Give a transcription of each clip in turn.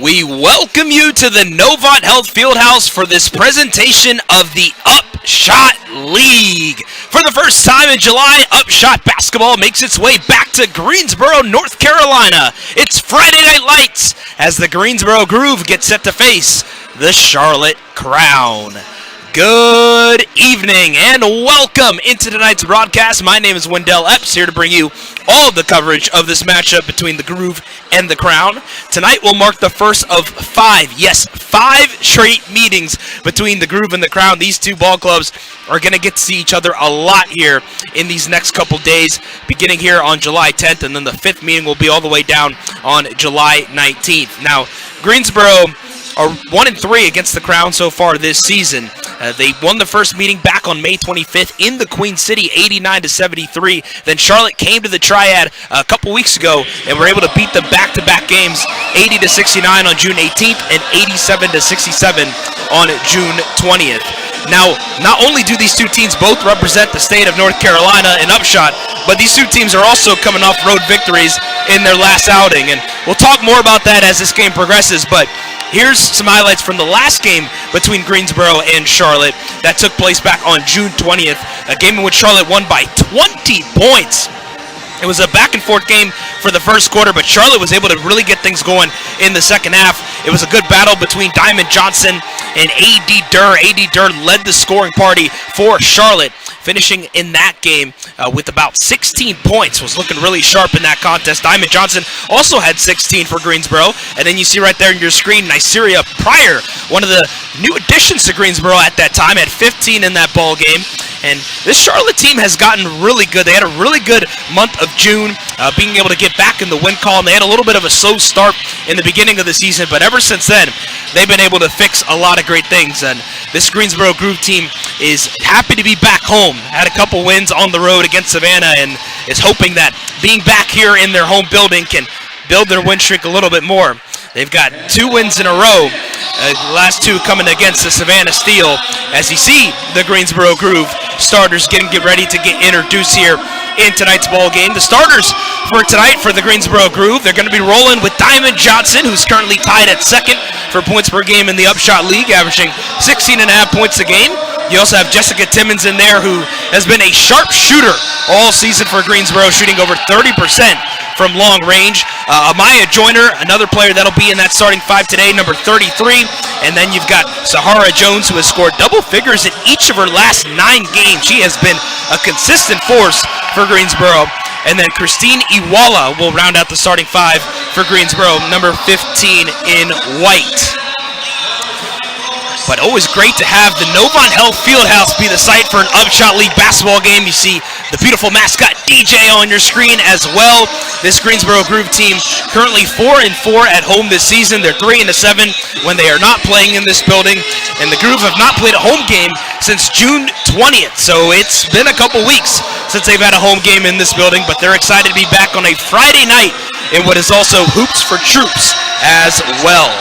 We welcome you to the Novant Health Fieldhouse for this presentation of the UPSHOT League. For the first time in July, UPSHOT basketball makes its way back to Greensboro, North Carolina. It's Friday Night Lights as the Greensboro Groove gets set to face the Charlotte Crown. Good evening and welcome into tonight's broadcast. My name is Wendell Epps, here to bring you all the coverage of this matchup between the Groove and the Crown. Tonight will mark the first of five straight meetings between the Groove and the Crown. These two ball clubs are going to get to see each other a lot here in these next couple days, beginning here on July 10th, and then the fifth meeting will be all the way down on July 19th. Now, Greensboro are 1-3 against the Crown so far this season. They won the first meeting back on May 25th in the Queen City, 89-73. Then Charlotte came to the Triad a couple weeks ago and were able to beat them back-to-back games, 80-69 on June 18th and 87-67 on June 20th. Now, not only do these two teams both represent the state of North Carolina in UPSHOT, but these two teams are also coming off road victories in their last outing. And we'll talk more about that as this game progresses, but here's some highlights from the last game between Greensboro and Charlotte that took place back on June 20th, a game in which Charlotte won by 20 points. It was a back-and-forth game for the first quarter, but Charlotte was able to really get things going in the second half. It was a good battle between Diamond Johnson and A.D. Durr. A.D. Durr led the scoring party for Charlotte, finishing in that game with about 16 points. Was looking really sharp in that contest. Diamond Johnson also had 16 for Greensboro. And then you see right there on your screen, Nyseria Pryor, one of the new additions to Greensboro at that time, had 15 in that ball game. And this Charlotte team has gotten really good. They had a really good month of June, being able to get back in the win column. They had a little bit of a slow start in the beginning of the season, but ever since then, they've been able to fix a lot of great things. And this Greensboro Groove team is happy to be back home. Had a couple wins on the road against Savannah and is hoping that being back here in their home building can build their win streak a little bit more. They've got 2 wins in a row, the last 2 coming against the Savannah Steel. As you see the Greensboro Groove starters get ready to get introduced here in tonight's ball game. The starters for tonight for the Greensboro Groove, they're going to be rolling with Diamond Johnson, who's currently tied at second for points per game in the UPSHOT League, averaging 16.5 points a game. You also have Jessica Timmons in there, who has been a sharp shooter all season for Greensboro, shooting over 30% from long range. Amaya Joyner, another player that'll be in that starting 5 today, number 33. And then you've got Sahara Jones, who has scored double figures in each of her last 9 games. She has been a consistent force for Greensboro. And then Christine Iwala will round out the starting 5 for Greensboro, number 15 in white. But always great to have the Novant Health Fieldhouse be the site for an UPSHOT League basketball game. You see the beautiful mascot DJ on your screen as well. This Greensboro Groove team currently 4-4 at home this season. They're 3-7 when they are not playing in this building. And the Groove have not played a home game since June 20th. So it's been a couple weeks since they've had a home game in this building. But they're excited to be back on a Friday night in what is also Hoops for Troops as well.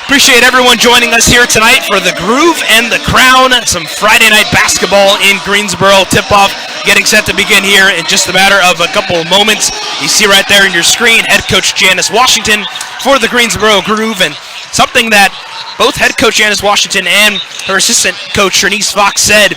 Appreciate everyone joining us here tonight for the Groove and the Crown. Some Friday night basketball in Greensboro. Tip-off getting set to begin here in just a matter of a couple of moments. You see right there on your screen, head coach Janice Washington for the Greensboro Groove, and something that both head coach Janice Washington and her assistant coach Trinice Fox said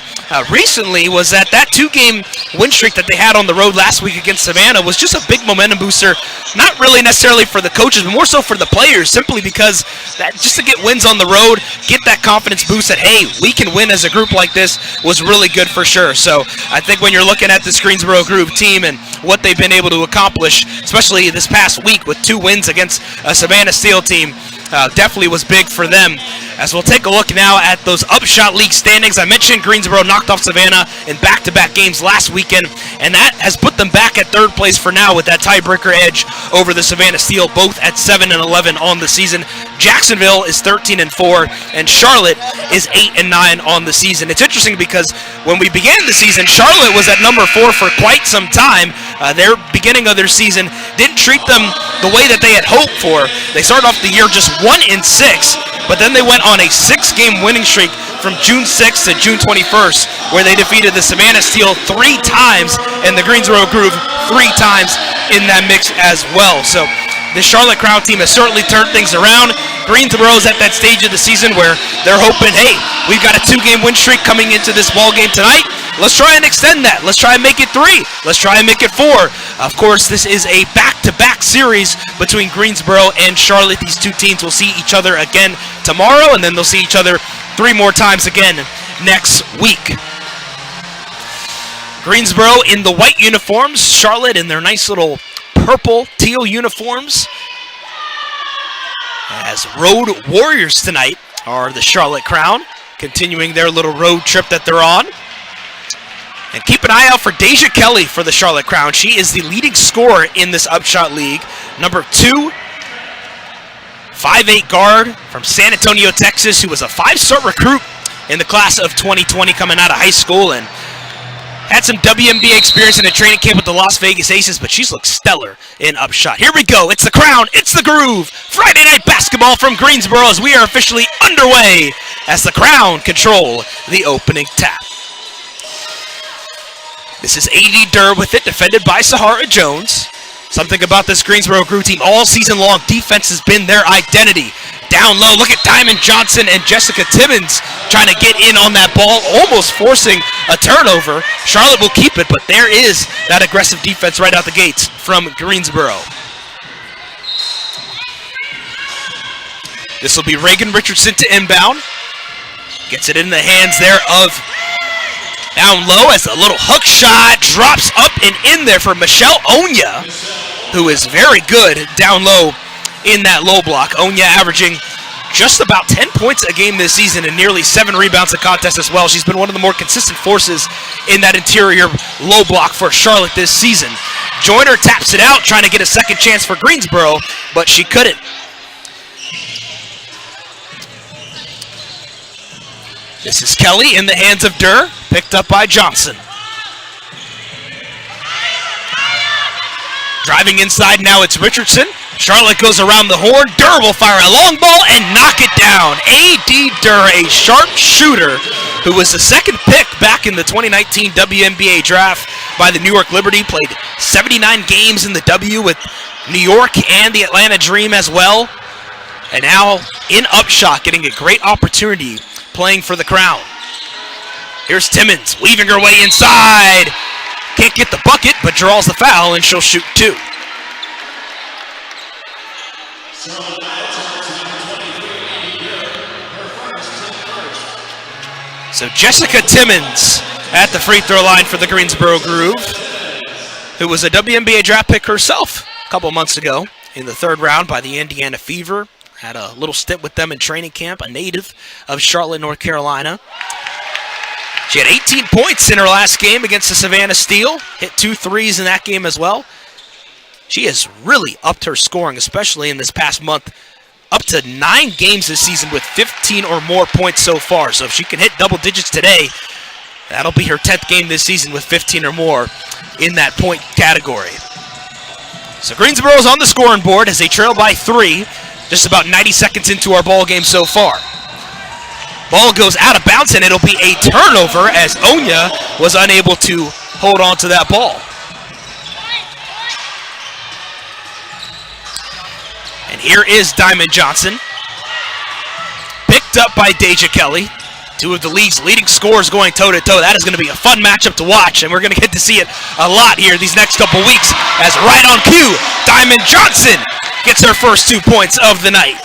recently was that 2-game win streak that they had on the road last week against Savannah was just a big momentum booster, not really necessarily for the coaches, but more so for the players, simply because that just to get wins on the road, get that confidence boost that, hey, we can win as a group like this was really good for sure. So I think when you're looking at this Greensboro group team and what they've been able to accomplish, especially this past week with 2 wins against a Savannah Steel team, definitely was big for them. As we'll take a look now at those UPSHOT League standings. I mentioned Greensboro knocked off Savannah in back-to-back games last weekend, and that has put them back at 3rd place for now with that tiebreaker edge over the Savannah Steel, both at 7 and 11 on the season. Jacksonville is 13 and 4, and Charlotte is 8 and 9 on the season. It's interesting because when we began the season, Charlotte was at number 4 for quite some time. Their beginning of their season didn't treat them the way that they had hoped for. They started off the year just 1 and 6, but then they went on a 6-game winning streak from June 6th to June 21st, where they defeated the Savannah Steel 3 times and the Greensboro Groove 3 times in that mix as well. So the Charlotte Crown team has certainly turned things around. Greensboro's at that stage of the season where they're hoping, hey, we've got a 2-game win streak coming into this ball game tonight. Let's try and extend that. Let's try and make it 3. Let's try and make it 4. Of course, this is a back-to-back series between Greensboro and Charlotte. These 2 teams will see each other again tomorrow, and then they'll see each other 3 more times again next week. Greensboro in the white uniforms, Charlotte in their nice little purple teal uniforms. As road warriors tonight are the Charlotte Crown, continuing their little road trip that they're on. And keep an eye out for Deja Kelly for the Charlotte Crown. She is the leading scorer in this UPSHOT League. Number 2, 5'8" guard from San Antonio, Texas, who was a 5-star recruit in the class of 2020 coming out of high school and had some WNBA experience in a training camp with the Las Vegas Aces, but she's looked stellar in UPSHOT. Here we go. It's the Crown. It's the Groove. Friday night basketball from Greensboro as we are officially underway as the Crown control the opening tap. This is A.D. Durr with it, defended by Sahara Jones. Something about this Greensboro Groove team all season long, defense has been their identity. Down low, look at Diamond Johnson and Jessica Timmons trying to get in on that ball, almost forcing a turnover. Charlotte will keep it, but there is that aggressive defense right out the gates from Greensboro. This will be Reagan Richardson to inbound. Gets it in the hands there of down low as a little hook shot drops up and in there for Michelle Onya, who is very good down low in that low block. Onya averaging just about 10 points a game this season and nearly 7 rebounds a contest as well. She's been one of the more consistent forces in that interior low block for Charlotte this season. Joyner taps it out, trying to get a second chance for Greensboro, but she couldn't. This is Kelly in the hands of Durr, picked up by Johnson. Driving inside, now it's Richardson. Charlotte goes around the horn. Durr will fire a long ball and knock it down. A.D. Durr, a sharp shooter, who was the 2nd pick back in the 2019 WNBA draft by the New York Liberty, played 79 games in the W with New York and the Atlanta Dream as well. And now in UPSHOT, getting a great opportunity playing for the Crown. Here's Timmons weaving her way inside. Can't get the bucket, but draws the foul, and she'll shoot 2. So Jessica Timmons at the free throw line for the Greensboro Groove, who was a WNBA draft pick herself a couple months ago in the 3rd round by the Indiana Fever. Had a little stint with them in training camp, a native of Charlotte, North Carolina. She had 18 points in her last game against the Savannah Steel. Hit 2 threes in that game as well. She has really upped her scoring, especially in this past month. Up to 9 games this season with 15 or more points so far. So if she can hit double digits today, that'll be her 10th game this season with 15 or more in that point category. So Greensboro's on the scoring board as they trail by 3. Just about 90 seconds into our ball game so far. Ball goes out of bounds, and it'll be a turnover as Onya was unable to hold on to that ball. And here is Diamond Johnson. backed up by Deja Kelly. Two of the league's leading scorers going toe-to-toe. That is going to be a fun matchup to watch, and we're going to get to see it a lot here these next couple weeks as right on cue, Diamond Johnson gets her first 2 points of the night.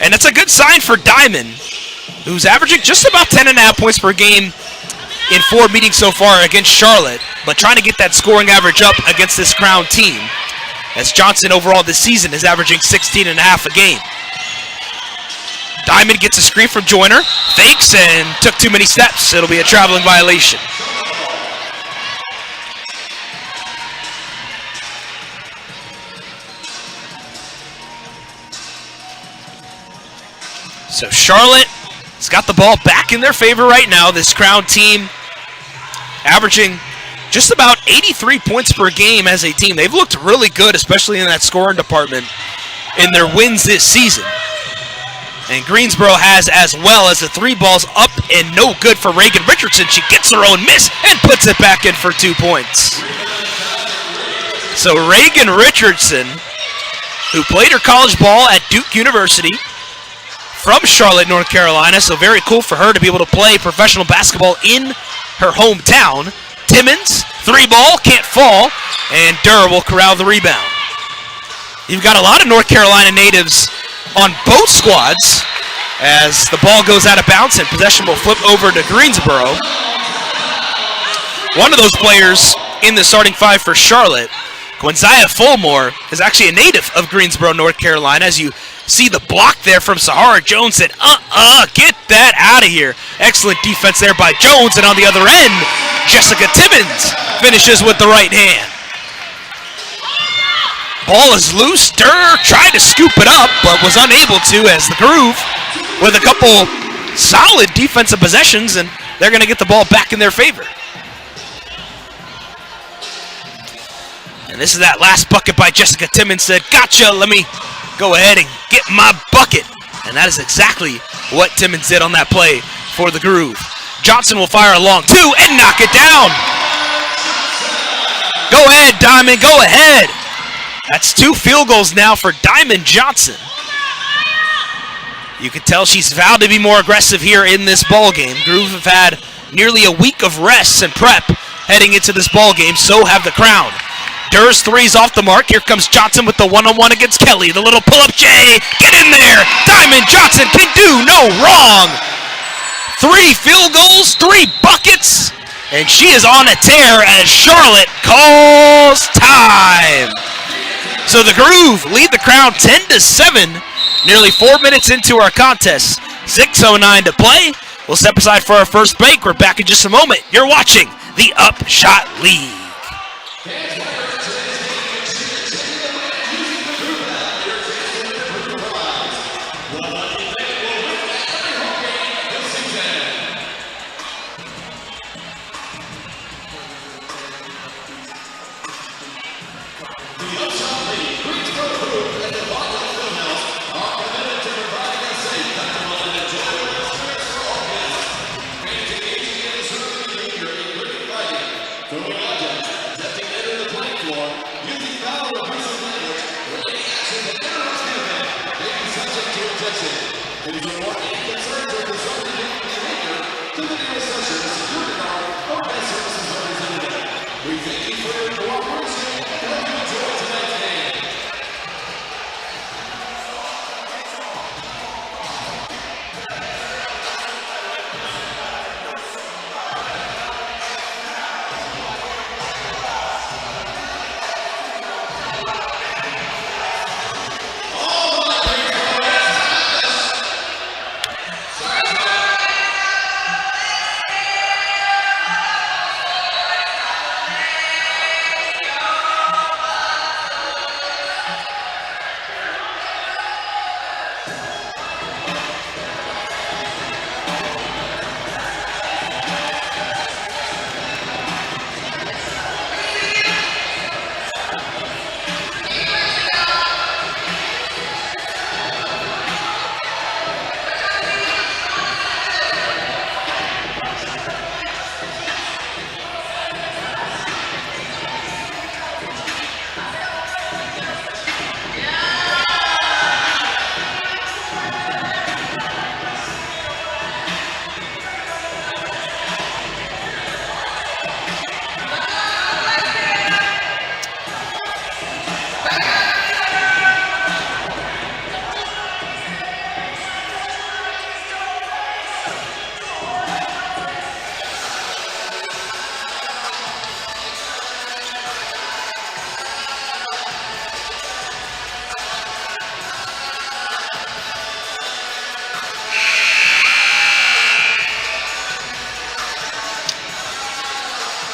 And it's a good sign for Diamond, who's averaging just about 10.5 points per game in 4 meetings so far against Charlotte, but trying to get that scoring average up against this Crown team, as Johnson overall this season is averaging 16.5 a game. Diamond gets a screen from Joyner, fakes, and took too many steps. It'll be a traveling violation. So Charlotte has got the ball back in their favor right now. This Crown team averaging just about 83 points per game as a team. They've looked really good, especially in that scoring department, in their wins this season. And Greensboro has as well, as the 3 balls up and no good for Reagan Richardson. She gets her own miss and puts it back in for 2 points. So Reagan Richardson, who played her college ball at Duke University from Charlotte, North Carolina, so very cool for her to be able to play professional basketball in her hometown. Timmons, 3 ball, can't fall, and Durr will corral the rebound. You've got a lot of North Carolina natives on both squads as the ball goes out of bounds and possession will flip over to Greensboro. One of those players in the starting 5 for Charlotte, Quinzaya Fulmore, is actually a native of Greensboro, North Carolina. As you see the block there from Sahara Jones, said, get that out of here. Excellent defense there by Jones, and on the other end, Jessica Timmons finishes with the right hand. Ball is loose. Durr tried to scoop it up, but was unable to, as the Groove, with a couple solid defensive possessions, and they're going to get the ball back in their favor. And this is that last bucket by Jessica Timmons. Said, gotcha, let me go ahead and get my bucket. And that is exactly what Timmons did on that play for the Groove. Johnson will fire a long 2 and knock it down. Go ahead, Diamond, go ahead. That's 2 field goals now for Diamond Johnson. You can tell she's vowed to be more aggressive here in this ball game. Groove have had nearly a week of rest and prep heading into this ball game. So have the Crown. Durr's 3's off the mark. Here comes Johnson with the one-on-one against Kelly. The little pull-up J. Get in there. Diamond Johnson can do no wrong. 3 field goals, 3 buckets, and she is on a tear as Charlotte calls time. So the Groove lead the Crown 10-7, nearly 4 minutes into our contest. 6:09 to play. We'll step aside for our first break. We're back in just a moment. You're watching the UPSHOT League.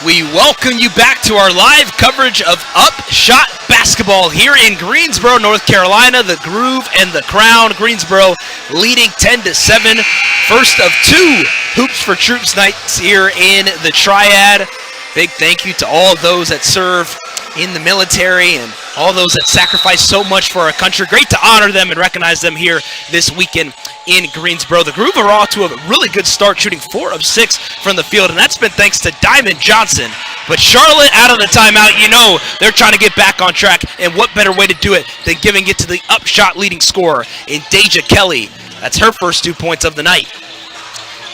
We welcome you back to our live coverage of UPSHOT basketball here in Greensboro, North Carolina. The Groove and the Crown. Greensboro leading 10-7. First of two Hoops for Troops nights here in the Triad. Big thank you to all those that serve in the military and all those that sacrifice so much for our country. Great to honor them and recognize them here this weekend in Greensboro. The Groove are off to a really good start, shooting 4 of 6 from the field, and that's been thanks to Diamond Johnson. But Charlotte out of the timeout, you know they're trying to get back on track, and what better way to do it than giving it to the UPSHOT leading scorer in Deja Kelly. That's her first 2 points of the night.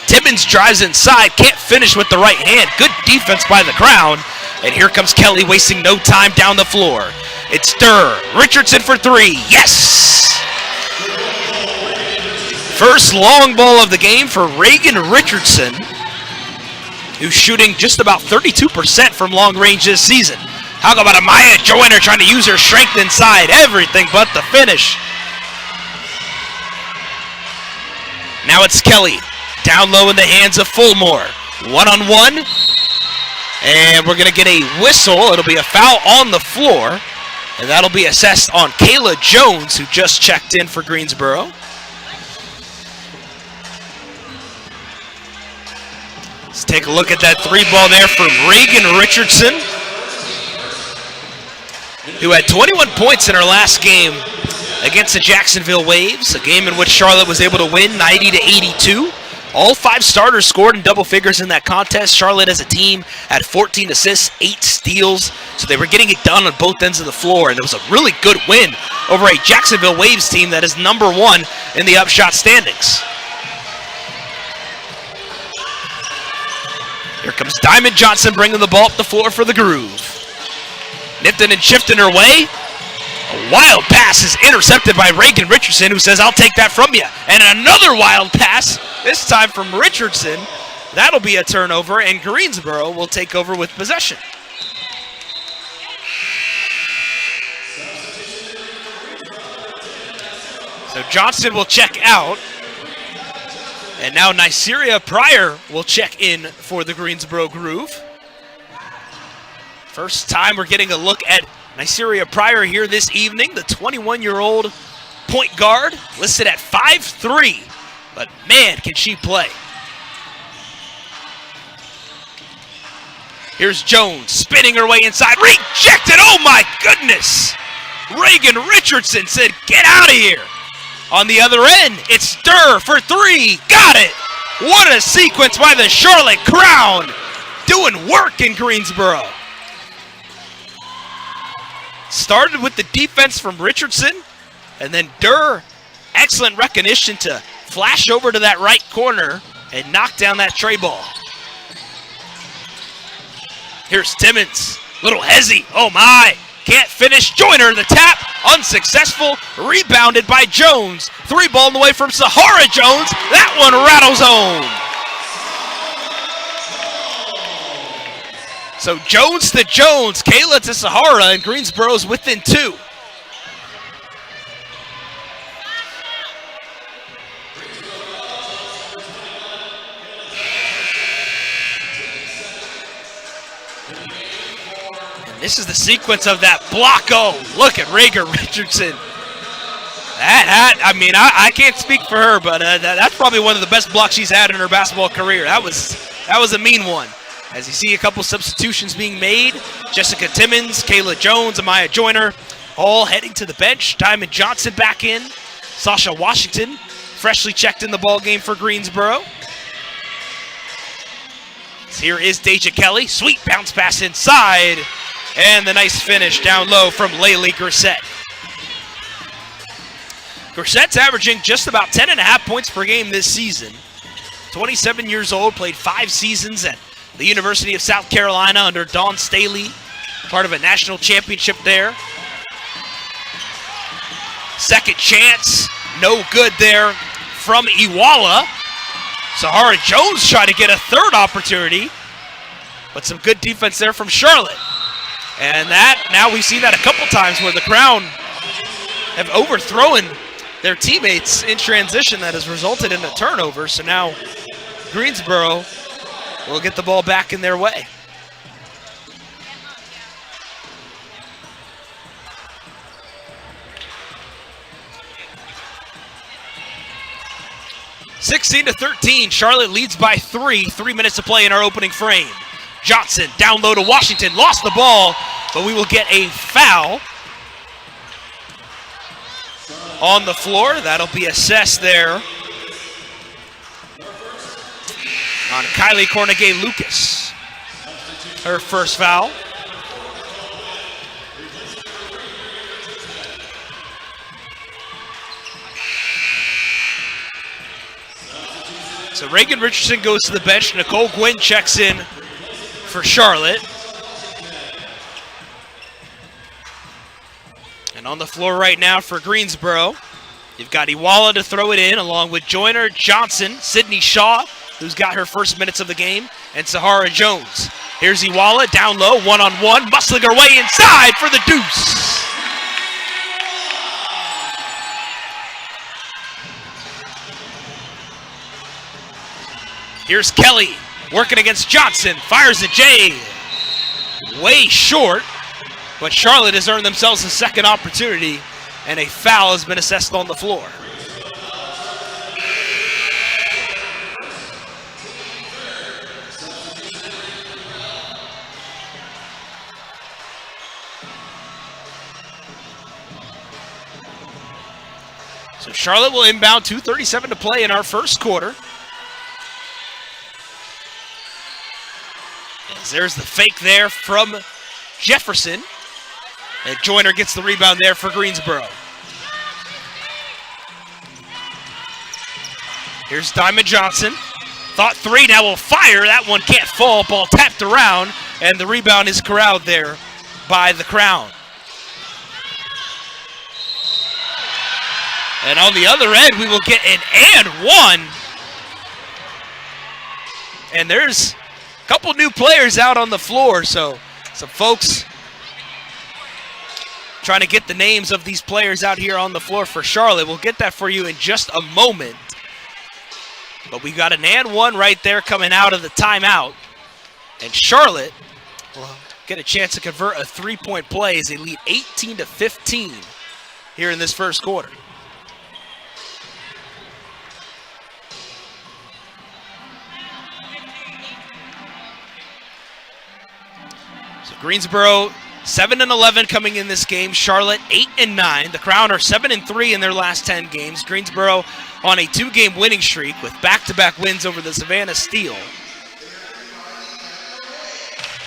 Timmons drives inside, can't finish with the right hand. Good defense by the Crown. And here comes Kelly, wasting no time down the floor. It's Durr. Richardson for 3. Yes! First long ball of the game for Reagan Richardson, who's shooting just about 32% from long range this season. How about Amaya Joyner trying to use her strength inside? Everything but the finish. Now it's Kelly. Down low in the hands of Fulmore. One-on-one. And we're going to get a whistle. It'll be a foul on the floor. And that'll be assessed on Kayla Jones, who just checked in for Greensboro. Let's take a look at that 3-ball there from Reagan Richardson, who had 21 points in her last game against the Jacksonville Waves, a game in which Charlotte was able to win 90-82. All 5 starters scored in double figures in that contest. Charlotte as a team had 14 assists, 8 steals, so they were getting it done on both ends of the floor, and it was a really good win over a Jacksonville Waves team that is number 1 in the UPSHOT standings. Here comes Diamond Johnson bringing the ball up the floor for the Groove. Nifting and shifting her way. A wild pass is intercepted by Reagan Richardson, who says, "I'll take that from you." And another wild pass, this time from Richardson. That'll be a turnover, and Greensboro will take over with possession. So Johnson will check out. And now Nyceria Pryor will check in for the Greensboro Groove. First time we're getting a look at Nyceria Pryor here this evening, the 21-year-old point guard, listed at 5'3", but man, can she play. Here's Jones, spinning her way inside, rejected, oh my goodness! Reagan Richardson said, "Get out of here." On the other end, it's Durr for 3, got it! What a sequence by the Charlotte Crown, doing work in Greensboro. Started with the defense from Richardson, and then Durr, excellent recognition to flash over to that right corner and knock down that tray ball. Here's Timmons, little hezzy, oh my, can't finish. Joyner the tap, unsuccessful, rebounded by Jones. 3-ball away from Sahara Jones, that one rattles home. So Jones to Jones, Kayla to Sahara, and Greensboro's within 2. And this is the sequence of that block. Oh, look at Reagan Richardson. I can't speak for her, but that's probably one of the best blocks she's had in her basketball career. That was a mean one. As you see a couple substitutions being made, Jessica Timmons, Kayla Jones, Amaya Joyner, all heading to the bench. Diamond Johnson back in. Sasha Washington, freshly checked in the ball game for Greensboro. Here is Deja Kelly, sweet bounce pass inside, and the nice finish down low from Laylee Grissett. Grissett's averaging just about 10.5 points per game this season. 27 years old, played 5 seasons at the University of South Carolina under Dawn Staley, part of a national championship there. Second chance, no good there from Ewala. Sahara Jones trying to get a third opportunity, but some good defense there from Charlotte. And now we've seen that a couple times where the Crown have overthrown their teammates in transition that has resulted in a turnover. So now Greensboro will get the ball back in their way. 16-13, Charlotte leads by 3. 3 minutes to play in our opening frame. Johnson down low to Washington, lost the ball, but we will get a foul on the floor. That'll be assessed there on Kylie Cornegay-Lucas. Her first foul. So Reagan Richardson goes to the bench. Nicole Gwynn checks in for Charlotte. And on the floor right now for Greensboro, you've got Iwala to throw it in, along with Joyner, Johnson, Sydney Shaw, who's got her first minutes of the game, and Sahara Jones. Here's Iwala, down low, one-on-one, muscling her way inside for the deuce. Here's Kelly, working against Johnson, fires at Jay. Way short, but Charlotte has earned themselves a second opportunity, and a foul has been assessed on the floor. So Charlotte will inbound, 2:37 to play in our first quarter. As there's the fake there from Jefferson. And Joyner gets the rebound there for Greensboro. Here's Diamond Johnson. Thought three, now will fire. That one can't fall. Ball tapped around, and the rebound is corralled there by the Crown. And on the other end, we will get an and one. And there's a couple new players out on the floor, so some folks trying to get the names of these players out here on the floor for Charlotte. We'll get that for you in just a moment. But we got an and one right there coming out of the timeout. And Charlotte will get a chance to convert a three-point play as they lead 18-15 here in this first quarter. So Greensboro 7-11 coming in this game. Charlotte 8-9. The Crown are 7-3 in their last 10 games. Greensboro on a 2-game winning streak with back-to-back wins over the Savannah Steel.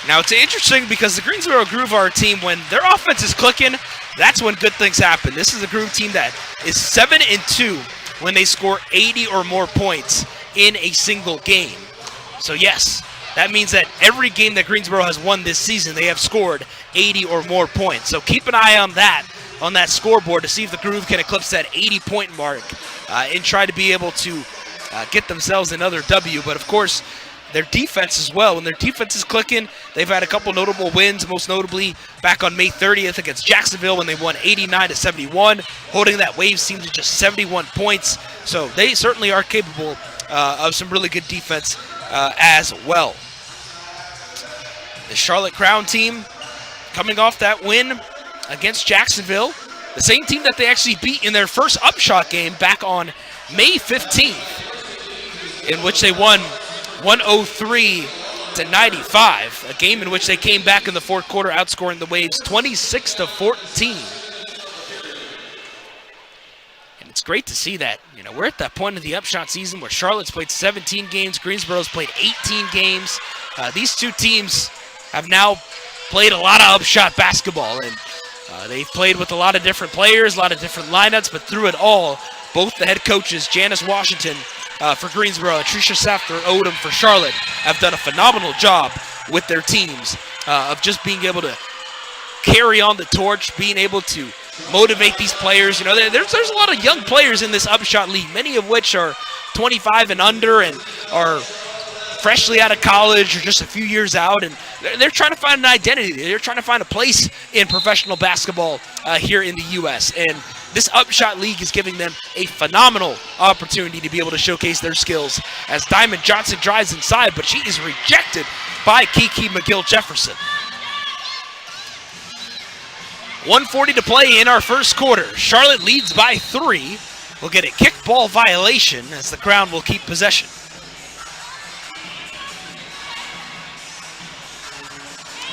Now it's interesting because the Greensboro Groove are a team, when their offense is clicking, that's when good things happen. This is a Groove team that is 7-2 when they score 80 or more points in a single game. So yes, that means that every game that Greensboro has won this season, they have scored 80 or more points. So keep an eye on that scoreboard to see if the Groove can eclipse that 80-point mark and try to be able to get themselves another W. But of course, their defense as well. When their defense is clicking, they've had a couple notable wins, most notably back on May 30th against Jacksonville when they won 89-71, holding that Waves team to just 71 points. So they certainly are capable of some really good defense as well. The Charlotte Crown team coming off that win against Jacksonville, the same team that they actually beat in their first UPSHOT game back on May 15th, in which they won 103-95, a game in which they came back in the fourth quarter, outscoring the Waves 26-14. And it's great to see that, we're at that point of the UPSHOT season where Charlotte's played 17 games, Greensboro's played 18 games. These two teams have now played a lot of UPSHOT basketball, and they've played with a lot of different players, a lot of different lineups, but through it all, both the head coaches, Janice Washington for Greensboro and Tricia Safter Odom for Charlotte, have done a phenomenal job with their teams of just being able to carry on the torch, being able to motivate these players. There's a lot of young players in this UPSHOT League, many of which are 25 and under and are freshly out of college or just a few years out, and they're trying to find an identity. They're trying to find a place in professional basketball here in the U.S., and this UPSHOT League is giving them a phenomenal opportunity to be able to showcase their skills as Diamond Johnson drives inside, but she is rejected by Kiki McGill-Jefferson. 1:40 to play in our first quarter. Charlotte leads by 3. will get a kickball violation as the Crown will keep possession.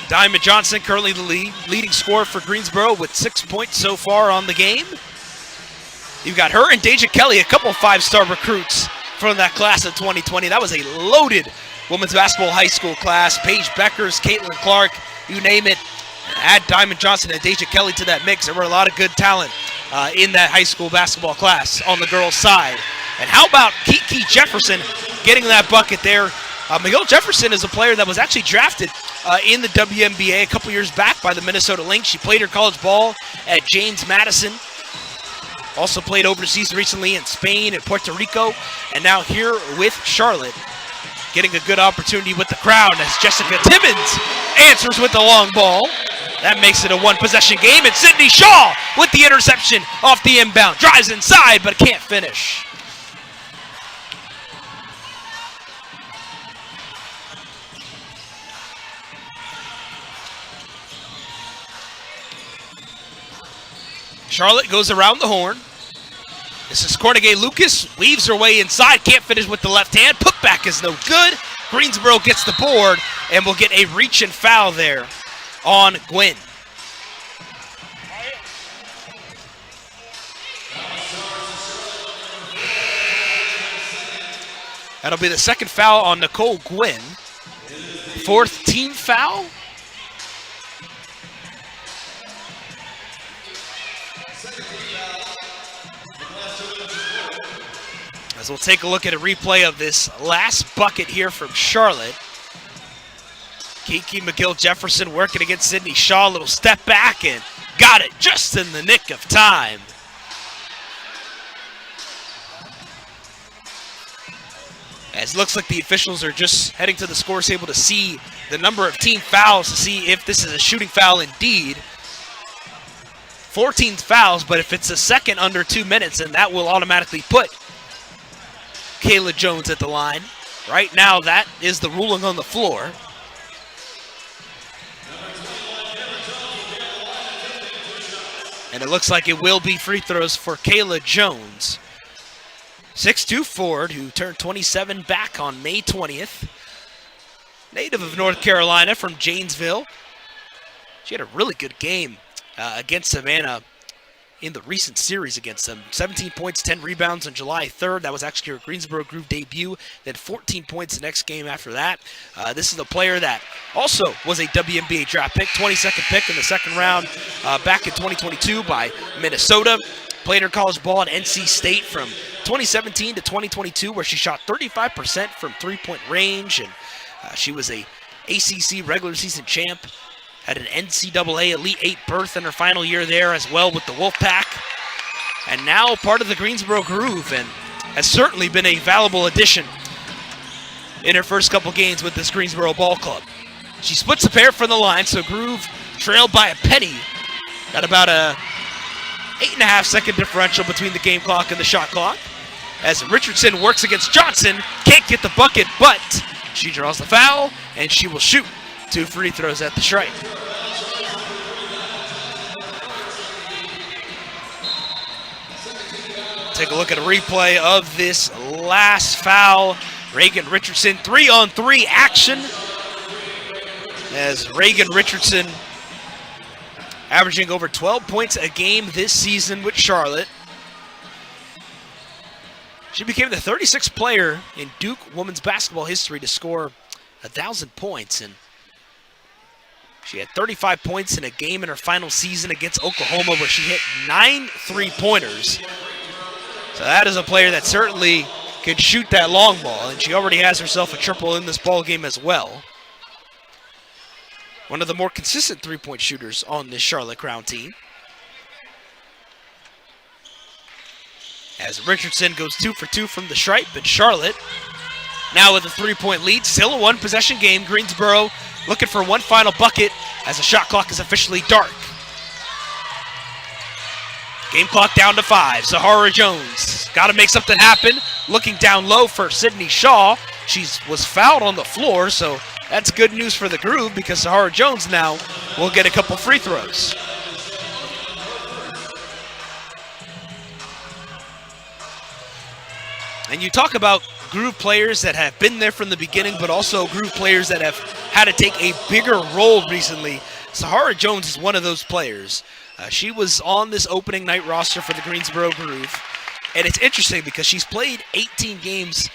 Diamond Johnson currently the leading scorer for Greensboro with 6 points so far on the game. You've got her and Deja Kelly, a couple five-star recruits from that class of 2020. That was a loaded women's basketball high school class. Paige Beckers, Caitlin Clark, you name it. Add Diamond Johnson and Deja Kelly to that mix. There were a lot of good talent in that high school basketball class on the girls' side. And how about Kiki Jefferson getting that bucket there? Miguel Jefferson is a player that was actually drafted in the WNBA a couple years back by the Minnesota Lynx. She played her college ball at James Madison. Also played overseas recently in Spain and Puerto Rico. And now here with Charlotte, getting a good opportunity with the Crown as Jessica Timmons answers with the long ball. That makes it a one-possession game. And Sydney Shaw with the interception off the inbound. Drives inside, but can't finish. Charlotte goes around the horn. This is Cornegay Lucas, weaves her way inside, can't finish with the left hand. Putback is no good. Greensboro gets the board and will get a reach and foul there on Gwynn. That'll be the second foul on Nicole Gwynn. Fourth team foul. As we'll take a look at a replay of this last bucket here from Charlotte. Kiki McGill Jefferson working against Sydney Shaw. A little step back and got it just in the nick of time. As it looks like the officials are just heading to the score table to see the number of team fouls to see if this is a shooting foul indeed. 14 fouls, but if it's a second under 2 minutes, then that will automatically put Kayla Jones at the line. Right now, that is the ruling on the floor. And it looks like it will be free throws for Kayla Jones. 6'2" forward who turned 27 back on May 20th. Native of North Carolina from Janesville. She had a really good game against Savannah in the recent series against them. 17 points, 10 rebounds on July 3rd. That was actually her Greensboro Groove debut. Then 14 points the next game after that. This is a player that also was a WNBA draft pick, 22nd pick in the second round back in 2022 by Minnesota. Played her college ball at NC State from 2017 to 2022, where she shot 35% from three-point range, and she was a ACC regular season champ. Had an NCAA Elite 8 berth in her final year there as well with the Wolfpack. And now part of the Greensboro Groove, and has certainly been a valuable addition in her first couple games with this Greensboro ball club. She splits the pair from the line, so Groove trailed by a penny. Got about a 8.5 second differential between the game clock and the shot clock. As Richardson works against Johnson, can't get the bucket, but she draws the foul, and she will shoot 2 free throws at the stripe. Take a look at a replay of this last foul. Reagan Richardson, 3-on-3 action. As Reagan Richardson averaging over 12 points a game this season with Charlotte. She became the 36th player in Duke women's basketball history to score 1,000 points, and she had 35 points in a game in her final season against Oklahoma, where she hit 9 3-pointers. So that is a player that certainly can shoot that long ball, and she already has herself a triple in this ball game as well. One of the more consistent three-point shooters on this Charlotte Crown team. As Richardson goes 2 for 2 from the stripe, and Charlotte now with a 3-point lead. Still a one-possession game. Greensboro looking for one final bucket as the shot clock is officially dark. Game clock down to 5. Zahara Jones got to make something happen. Looking down low for Sydney Shaw. She was fouled on the floor, so that's good news for the Groove because Zahara Jones now will get a couple free throws. And you talk about Groove players that have been there from the beginning, but also Groove players that have had to take a bigger role recently. Sahara Jones is one of those players. She was on this opening night roster for the Greensboro Groove. And it's interesting because she's played 18 games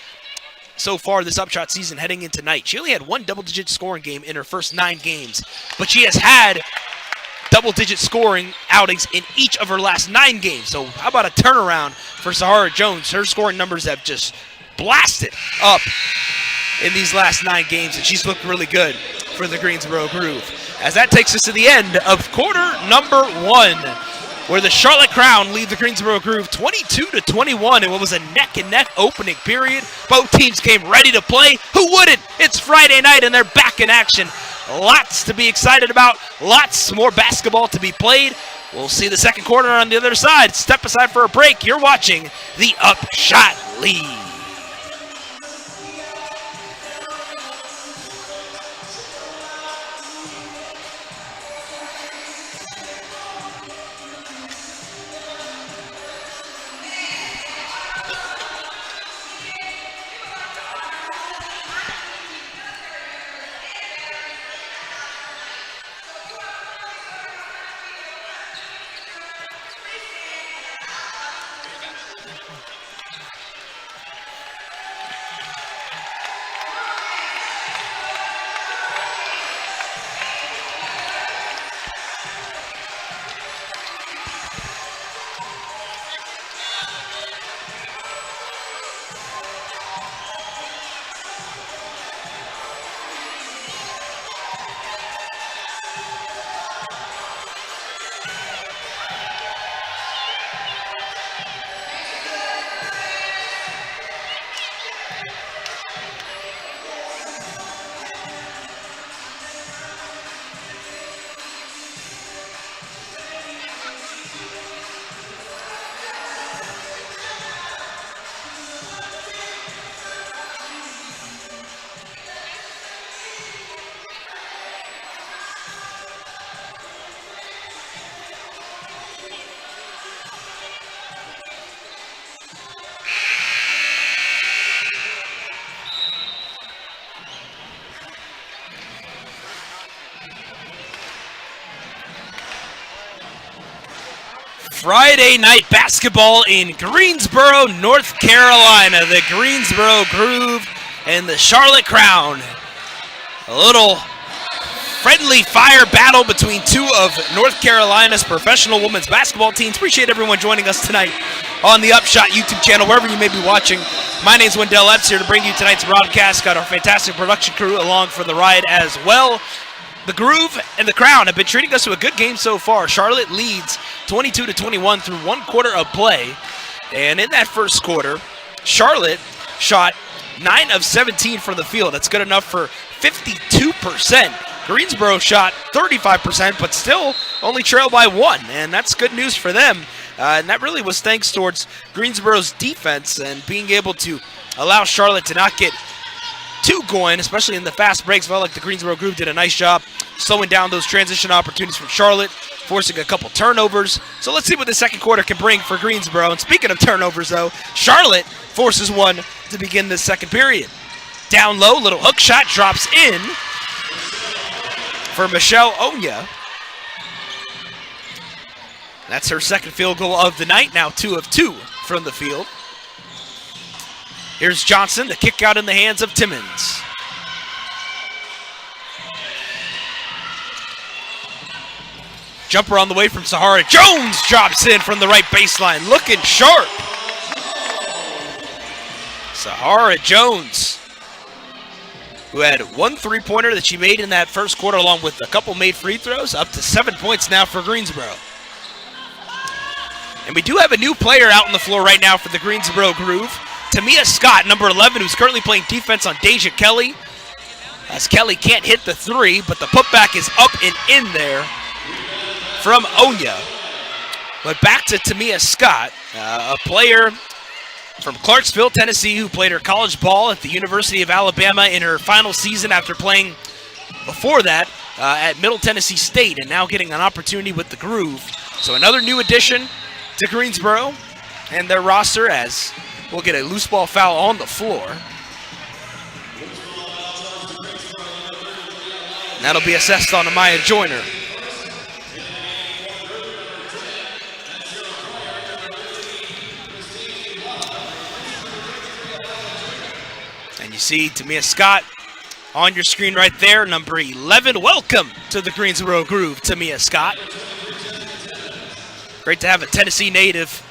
so far this Upshot season heading into tonight. She only had one double-digit scoring game in her first 9 games, but she has had double-digit scoring outings in each of her last 9 games. So how about a turnaround for Sahara Jones? Her scoring numbers have just blasted up in these last 9 games, and she's looked really good for the Greensboro Groove. As that takes us to the end of quarter number 1, where the Charlotte Crown lead the Greensboro Groove 22-21 in what was a neck-and-neck opening period. Both teams came ready to play. Who wouldn't? It's Friday night, and they're back in action. Lots to be excited about. Lots more basketball to be played. We'll see the second quarter on the other side. Step aside for a break. You're watching the Upshot League. Friday night basketball in Greensboro, North Carolina. The Greensboro Groove and the Charlotte Crown. A little friendly fire battle between two of North Carolina's professional women's basketball teams. Appreciate everyone joining us tonight on the Upshot YouTube channel, wherever you may be watching. My name's Wendell Epps here to bring you tonight's broadcast. Got our fantastic production crew along for the ride as well. The Groove and the Crown have been treating us to a good game so far. Charlotte leads 22-21 through one quarter of play. And in that first quarter, Charlotte shot 9 of 17 from the field. That's good enough for 52%. Greensboro shot 35%, but still only trailed by 1. And that's good news for them. And that really was thanks towards Greensboro's defense and being able to allow Charlotte to not get too going, especially in the fast breaks. Felt like the Greensboro Groove did a nice job slowing down those transition opportunities from Charlotte, forcing a couple turnovers. So let's see what the second quarter can bring for Greensboro. And speaking of turnovers, though, Charlotte forces one to begin this second period. Down low, little hook shot drops in for Michelle Onya. That's her second field goal of the night, now 2 of 2 from the field. Here's Johnson, the kick out in the hands of Timmons. Jumper on the way from Sahara. Jones drops in from the right baseline, looking sharp. Sahara Jones, who had 1 3-pointer that she made in that first quarter, along with a couple made free throws, up to 7 points now for Greensboro. And we do have a new player out on the floor right now for the Greensboro Groove. Tamia Scott, number 11, who's currently playing defense on Deja Kelly. As Kelly can't hit the 3, but the putback is up and in there from Onya. But back to Tamia Scott, a player from Clarksville, Tennessee, who played her college ball at the University of Alabama in her final season after playing before that at Middle Tennessee State, and now getting an opportunity with the Groove. So another new addition to Greensboro and their roster, as We'll get a loose ball foul on the floor. And that'll be assessed on Amaya Joyner. And you see Tamia Scott on your screen right there, number 11. Welcome to the Greensboro Groove, Tamia Scott. Great to have a Tennessee native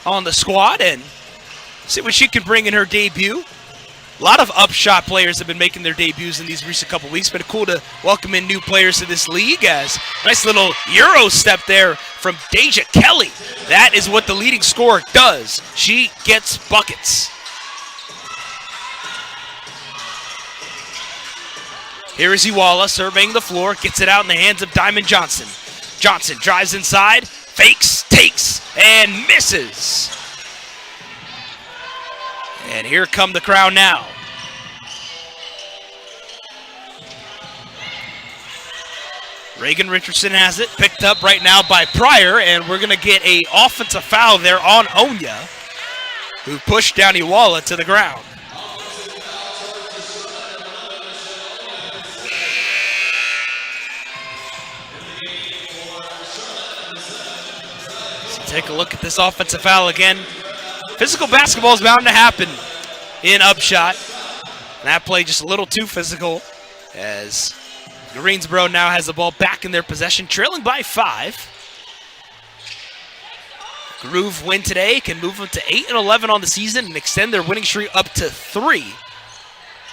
on the squad and see what she could bring in her debut. A lot of UPSHOT players have been making their debuts in these recent couple weeks. Been cool to welcome in new players to this league. As nice little Euro step there from Deja Kelly. That is what the leading scorer does. She gets buckets. Here is Iwala surveying the floor, gets it out in the hands of Diamond Johnson. Johnson drives inside, fakes, takes, and misses. And here come the crowd now. Reagan Richardson has it, picked up right now by Pryor, and we're going to get an offensive foul there on Onya, who pushed down Iwala to the ground. Take a look at this offensive foul again. Physical basketball is bound to happen in UPSHOT. And that play just a little too physical as Greensboro now has the ball back in their possession, trailing by 5. Groove win today can move them to 8-11 on the season and extend their winning streak up to 3.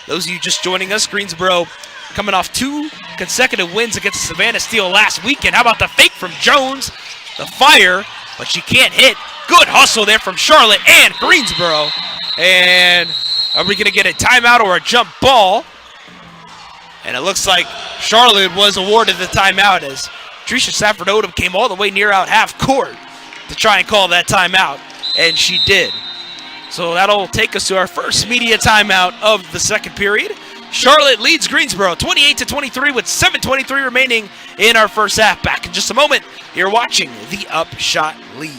Those of you just joining us, Greensboro coming off 2 consecutive wins against Savannah Steel last weekend. How about the fake from Jones? The fire, but she can't hit. Good hustle there from Charlotte and Greensboro. And are we going to get a timeout or a jump ball? And it looks like Charlotte was awarded the timeout as Trisha Safford Odom came all the way near out half court to try and call that timeout, and she did. So that'll take us to our first media timeout of the second period. Charlotte leads Greensboro 28-23 with 7:23 remaining in our first half. Back in just a moment. You're watching the UPSHOT League.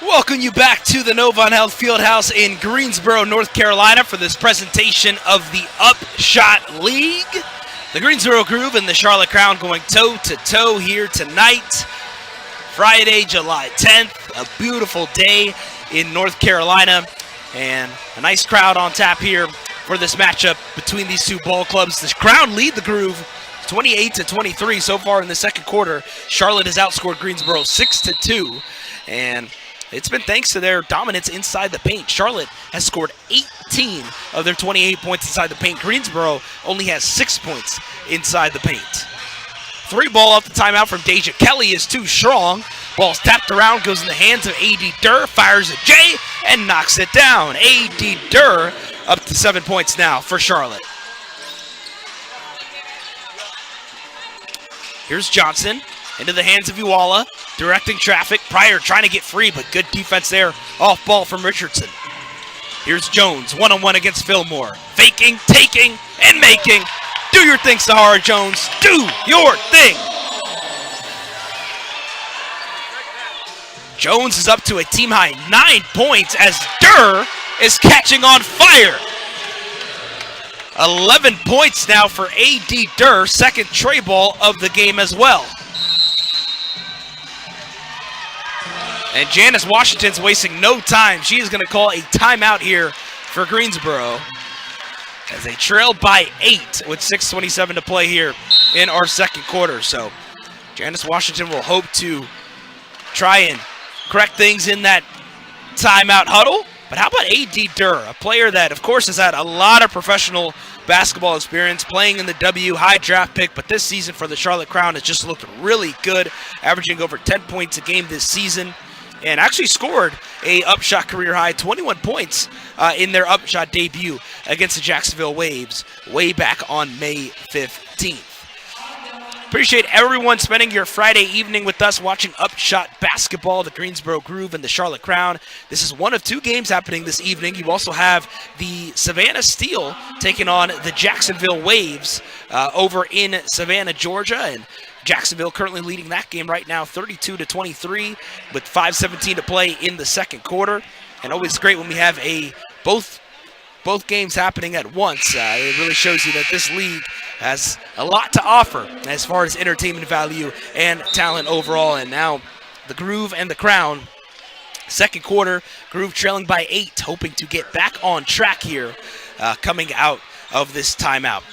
Welcome you back to the Novant Health Fieldhouse in Greensboro, North Carolina for this presentation of the UPSHOT League. The Greensboro Groove and the Charlotte Crown going toe-to-toe here tonight. Friday, July 10th, a beautiful day in North Carolina, and a nice crowd on tap here for this matchup between these two ball clubs. The Crown lead the Groove 28-23 so far in the second quarter. Charlotte has outscored Greensboro 6-2, and it's been thanks to their dominance inside the paint. Charlotte has scored 18 of their 28 points inside the paint. Greensboro only has 6 points inside the paint. Three ball off the timeout from Deja Kelly is too strong. Ball's tapped around, goes in the hands of A.D. Durr, fires a J, and knocks it down. A.D. Durr up to 7 points now for Charlotte. Here's Johnson into the hands of Uwala, directing traffic. Pryor trying to get free, but good defense there. Off ball from Richardson. Here's Jones, one-on-one against Fillmore. Faking, taking, and making. Do your thing, Sahara Jones. Do your thing. Jones is up to a team-high 9 points as Durr is catching on fire. 11 points now for A.D. Durr, second tray ball of the game as well. And Janice Washington's wasting no time. She is going to call a timeout here for Greensboro as they trail by 8 with 6:27 to play here in our second quarter. So Janice Washington will hope to try and correct things in that timeout huddle. But how about A.D. Durr, a player that, of course, has had a lot of professional basketball experience playing in the W, high draft pick, but this season for the Charlotte Crown has just looked really good, averaging over 10 points a game this season, and actually scored a UPSHOT career high 21 points in their UPSHOT debut against the Jacksonville Waves way back on May 15th. Appreciate everyone spending your Friday evening with us watching UPSHOT basketball, the Greensboro Groove and the Charlotte Crown. This is one of two games happening this evening. You also have the Savannah Steel taking on the Jacksonville Waves over in Savannah, Georgia, and Jacksonville currently leading that game right now 32-23 with 5:17 to play in the second quarter. And always great when we have both games happening at once. It really shows you that this league has a lot to offer as far as entertainment value and talent overall. And now the Groove and the Crown, second quarter, Groove trailing by 8, hoping to get back on track here coming out of this timeout.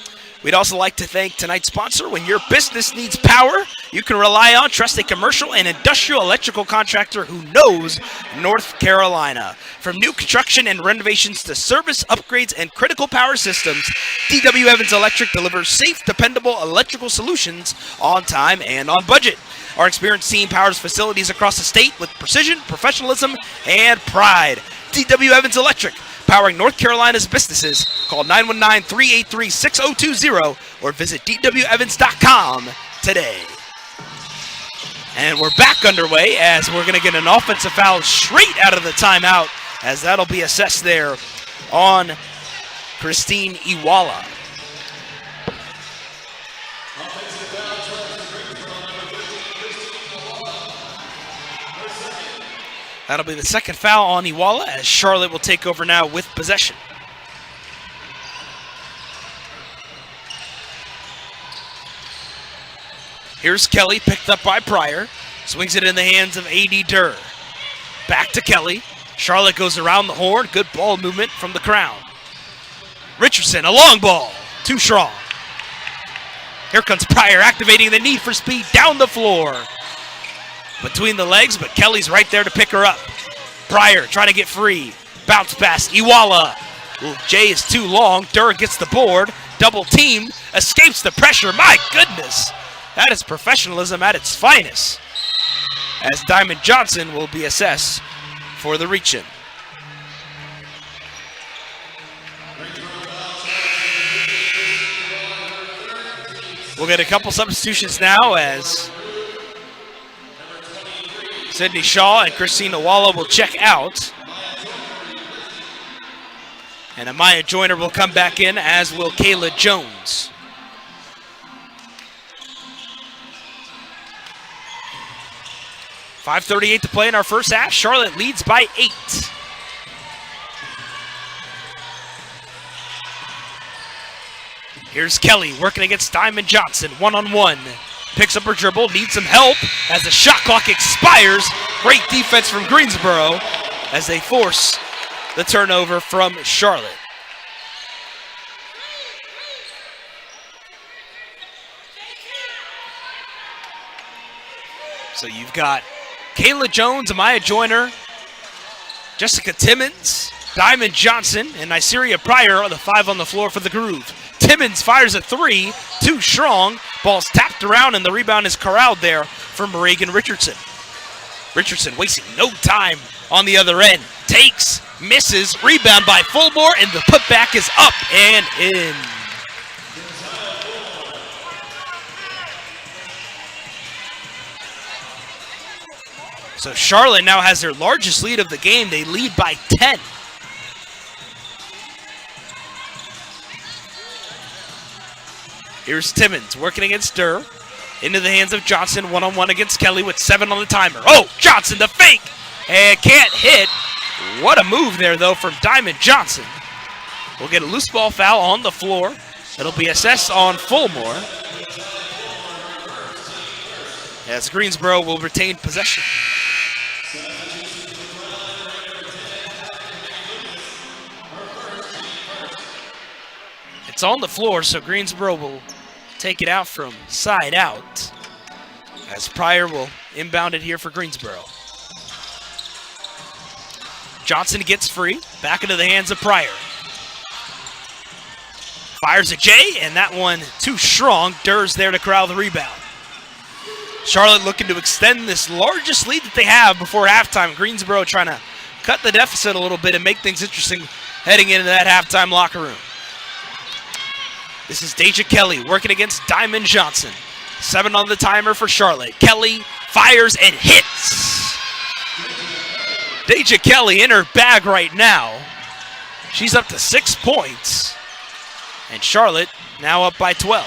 We'd also like to thank tonight's sponsor. When your business needs power, you can rely on trusted commercial and industrial electrical contractor who knows North Carolina. From new construction and renovations to service, upgrades, and critical power systems, D.W. Evans Electric delivers safe, dependable electrical solutions on time and on budget. Our experienced team powers facilities across the state with precision, professionalism, and pride. D.W. Evans Electric, powering North Carolina's businesses. Call 919-383-6020 or visit dwevans.com today. And we're back underway as we're going to get an offensive foul straight out of the timeout, as that'll be assessed there on Christine Iwala. That'll be the second foul on Iwala as Charlotte will take over now with possession. Here's Kelly, picked up by Pryor. Swings it in the hands of A.D. Durr. Back to Kelly. Charlotte goes around the horn. Good ball movement from the Crown. Richardson, a long ball. Too strong. Here comes Pryor, activating the need for speed down the floor. Between the legs, but Kelly's right there to pick her up. Pryor trying to get free. Bounce pass, Iwala. Jay is too long. Durr gets the board. Double teamed. Escapes the pressure. My goodness. That is professionalism at its finest. As Diamond Johnson will be assessed for the reach-in. We'll get a couple substitutions now as Sydney Shaw and Christina Walla will check out. And Amaya Joyner will come back in, as will Kayla Jones. 5:38 to play in our first half. Charlotte leads by 8. Here's Kelly working against Diamond Johnson, one-on-one. Picks up her dribble, needs some help as the shot clock expires. Great defense from Greensboro as they force the turnover from Charlotte. So you've got Kayla Jones, Amaya Joyner, Jessica Timmons, Diamond Johnson, and Nyseria Pryor are the 5 on the floor for the Groove. Timmons fires a 3, too strong. Ball's tapped around, and the rebound is corralled there from Reagan Richardson. Richardson wasting no time on the other end. Takes, misses, rebound by Fulmore, and the putback is up and in. So Charlotte now has their largest lead of the game. They lead by 10. Here's Timmons working against Durr. Into the hands of Johnson, one-on-one against Kelly with 7 on the timer. Oh, Johnson, the fake! And can't hit. What a move there, though, from Diamond Johnson. We'll get a loose ball foul on the floor. It'll be assessed on Fulmore, as Greensboro will retain possession. It's on the floor, so Greensboro will take it out from side out, as Pryor will inbound it here for Greensboro. Johnson gets free, back into the hands of Pryor. Fires a J, and that one too strong. Durr's there to corral the rebound. Charlotte looking to extend this largest lead that they have before halftime. Greensboro trying to cut the deficit a little bit and make things interesting heading into that halftime locker room. This is Deja Kelly working against Diamond Johnson. 7 on the timer for Charlotte. Kelly fires and hits. Deja Kelly in her bag right now. She's up to 6 points. And Charlotte now up by 12.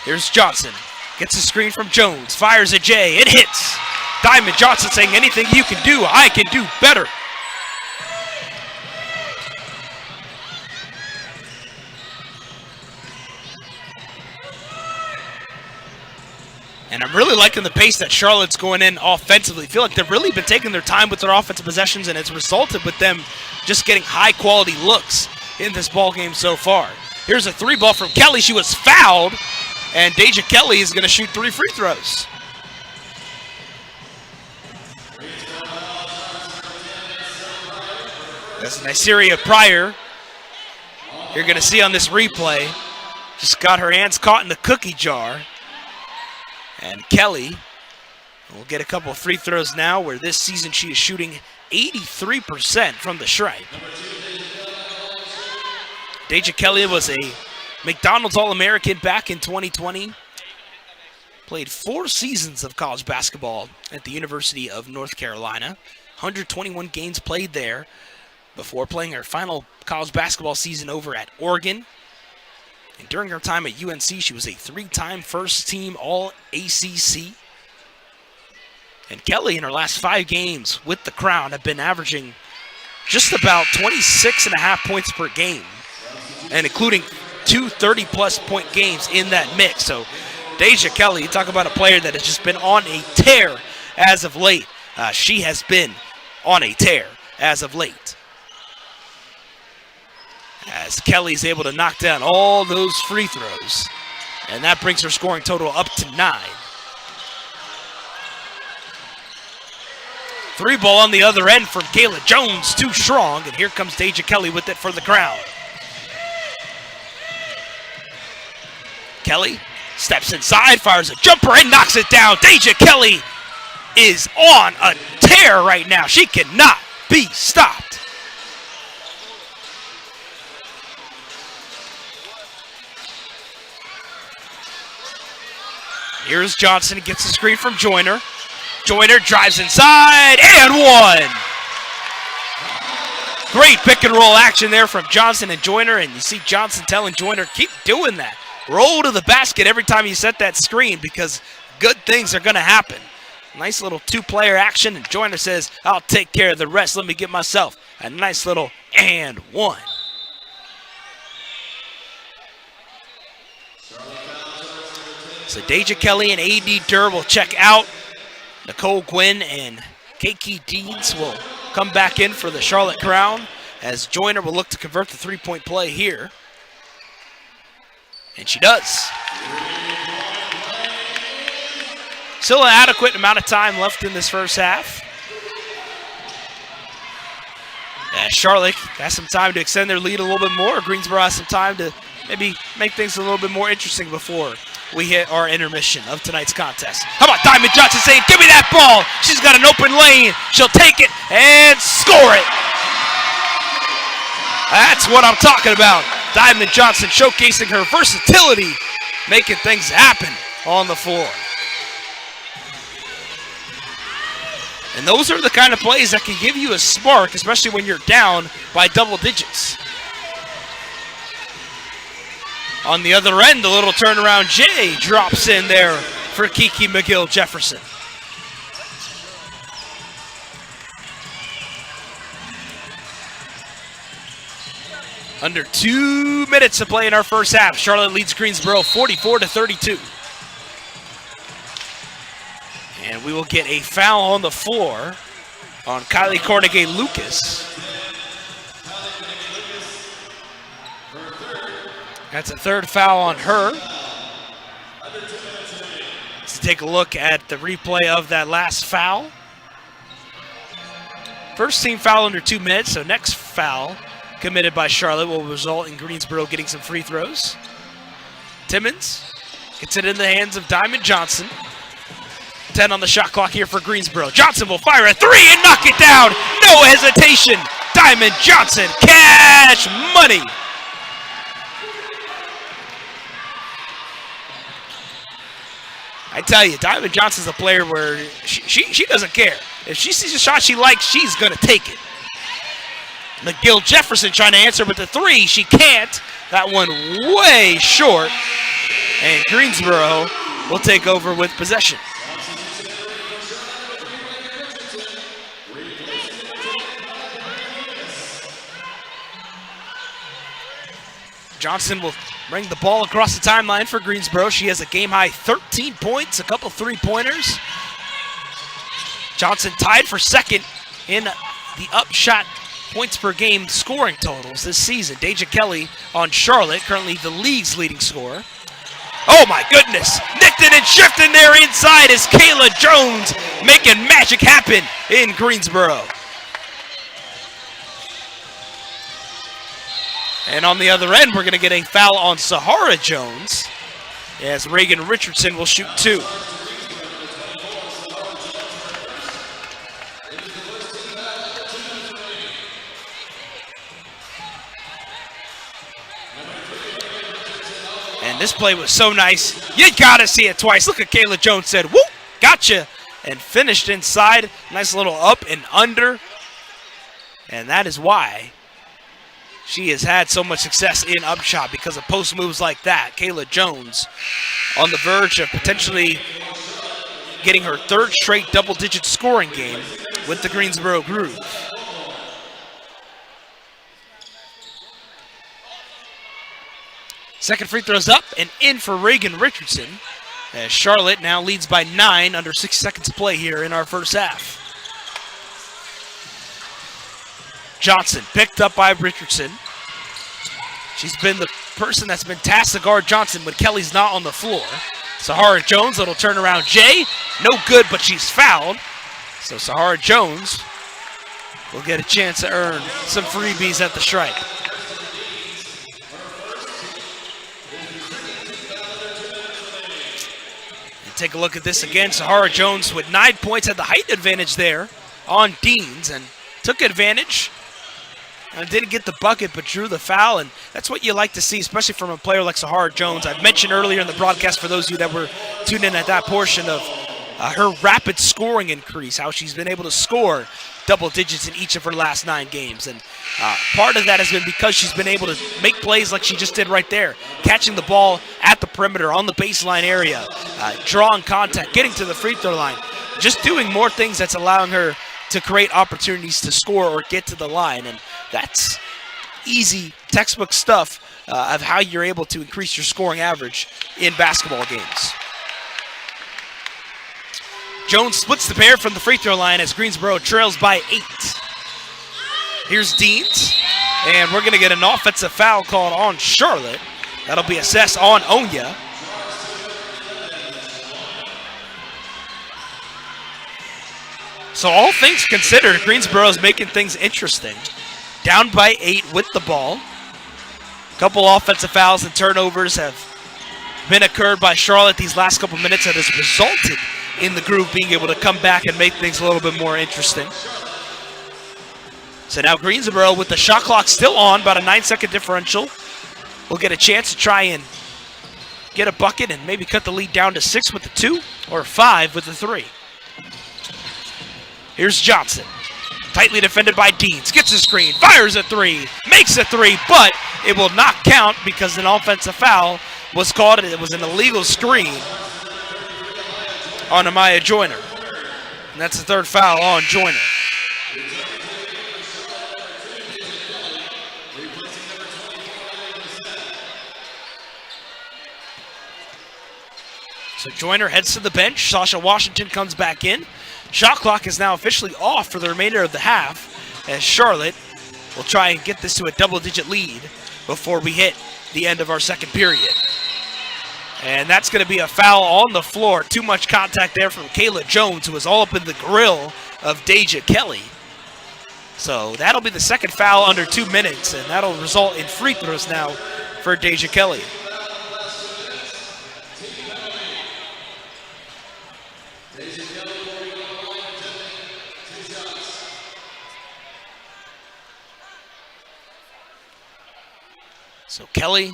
Here's Johnson. Gets a screen from Jones. Fires a J. It hits. Diamond Johnson saying, anything you can do, I can do better. And I'm really liking the pace that Charlotte's going in offensively. I feel like they've really been taking their time with their offensive possessions, and it's resulted with them just getting high-quality looks in this ball game so far. Here's a 3 ball from Kelly. She was fouled, and Deja Kelly is going to shoot 3 free throws. That's Nyseria Pryor. You're going to see on this replay, just got her hands caught in the cookie jar. And Kelly will get a couple of free throws now, where this season she is shooting 83% from the stripe. Deja Kelly was a McDonald's All-American back in 2020. Played 4 seasons of college basketball at the University of North Carolina. 121 games played there before playing her final college basketball season over at Oregon. And during her time at UNC, she was a 3-time first-team All-ACC. And Kelly, in her last 5 games with the Crown, have been averaging just about 26.5 points per game, and including 2 30-plus point games in that mix. So Deja Kelly, you talk about a player that has just been on a tear as of late. She has been on a tear as of late, as Kelly's able to knock down all those free throws. And that brings her scoring total up to 9. 3 ball on the other end from Kayla Jones, too strong. And here comes Deja Kelly with it for the Crown. Kelly steps inside, fires a jumper, and knocks it down. Deja Kelly is on a tear right now. She cannot be stopped. Here's Johnson, gets a screen from Joyner. Joyner drives inside, and 1. Great pick and roll action there from Johnson and Joyner, and you see Johnson telling Joyner, keep doing that. roll to the basket every time you set that screen because good things are going to happen. Nice little two-player action, and Joyner says, I'll take care of the rest. Let me get myself a nice little and one. So Deja Kelly and A.D. Durr will check out. Nicole Gwynn and Keiki Deans will come back in for the Charlotte Crown as Joyner will look to convert the three-point play here. And she does. Still an adequate amount of time left in this first half. Charlotte has some time to extend their lead a little bit more. Greensboro has some time to maybe make things a little bit more interesting before we hit our intermission of tonight's contest. How about Diamond Johnson saying, give me that ball. She's got an open lane. She'll take it and score it. That's what I'm talking about. Diamond Johnson showcasing her versatility, making things happen on the floor. And those are the kind of plays that can give you a spark, especially when you're down by double digits. On the other end, the little turnaround J drops in there for Kiki McGill-Jefferson. Under 2 minutes to play in our first half. Charlotte leads Greensboro 44-32. And we will get a foul on the floor on Kylie Cornegay-Lucas. That's a third foul on her. Let's take a look at the replay of that last foul. First team foul under 2 minutes, so next foul committed by Charlotte will result in Greensboro getting some free throws. Timmons gets it in the hands of Diamond Johnson. 10 on the shot clock here for Greensboro. Johnson will fire a three and knock it down. No hesitation. Diamond Johnson, cash money. I tell you, Diamond Johnson's a player where she doesn't care. If she sees a shot she likes, she's going to take it. McGill-Jefferson trying to answer with the three. She can't. That one way short. And Greensboro will take over with possession. Johnson will bring the ball across the timeline for Greensboro. She has a game-high 13 points, a couple three-pointers. Johnson tied for second in the UPSHOT points per game scoring totals this season. Deja Kelly on Charlotte, currently the league's leading scorer. Oh my goodness, nicked it and shifting there inside is Kayla Jones making magic happen in Greensboro. And on the other end, we're going to get a foul on Sahara Jones as Reagan Richardson will shoot two. And this play was so nice. You got to see it twice. Look at Kayla Jones said, whoop, gotcha, and finished inside. Nice little up and under. And that is why she has had so much success in UPSHOT, because of post moves like that. Kayla Jones on the verge of potentially getting her third straight double-digit scoring game with the Greensboro Groove. Second free throw's up and in for Reagan Richardson, as Charlotte now leads by 9 under 6 seconds to play here in our first half. Johnson picked up by Richardson. She's been the person that's been tasked to guard Johnson when Kelly's not on the floor. Sahara Jones, little turnaround J. No good, but she's fouled. So Sahara Jones will get a chance to earn some freebies at the stripe. And take a look at this again. Sahara Jones with 9 points, had the height advantage there on Deans and took advantage. And didn't get the bucket, but drew the foul, and that's what you like to see, especially from a player like Sahara Jones. I mentioned earlier in the broadcast, for those of you that were tuned in at that portion, of her rapid scoring increase, how she's been able to score double digits in each of her last 9 games. And part of that has been because she's been able to make plays like she just did right there, catching the ball at the perimeter, on the baseline area, drawing contact, getting to the free throw line, just doing more things that's allowing her to create opportunities to score or get to the line. And that's easy textbook stuff of how you're able to increase your scoring average in basketball games. Jones splits the pair from the free throw line as Greensboro trails by 8. Here's Deans, and we're going to get an offensive foul called on Charlotte. That'll be assessed on Onya. So all things considered, Greensboro is making things interesting. Down by 8 with the ball. A couple offensive fouls and turnovers have been occurred by Charlotte these last couple minutes that has resulted in the group being able to come back and make things a little bit more interesting. So now Greensboro, with the shot clock still on, about a 9-second differential, will get a chance to try and get a bucket and maybe cut the lead down to 6 with the 2 or 5 with the 3. Here's Johnson, tightly defended by Deans, gets a screen, fires a 3, makes a 3, but it will not count because an offensive foul was called. It was an illegal screen on Amaya Joyner. And that's the 3rd foul on Joyner. So Joyner heads to the bench. Sasha Washington comes back in. Shot clock is now officially off for the remainder of the half as Charlotte will try and get this to a double-digit lead before we hit the end of our second period. And that's going to be a foul on the floor. Too much contact there from Kayla Jones, who was all up in the grill of Deja Kelly. So that'll be the 2nd foul under 2 minutes, and that'll result in free throws now for Deja Kelly. So Kelly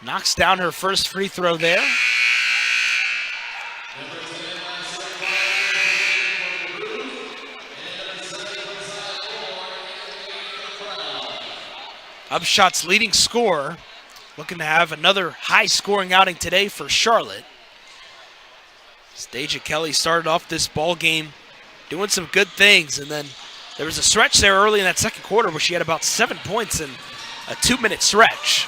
knocks down her first free throw there. UPSHOT's leading scorer, looking to have another high-scoring outing today for Charlotte. Deja Kelly started off this ball game doing some good things, and then there was a stretch there early in that second quarter where she had about 7 points in a 2-minute stretch.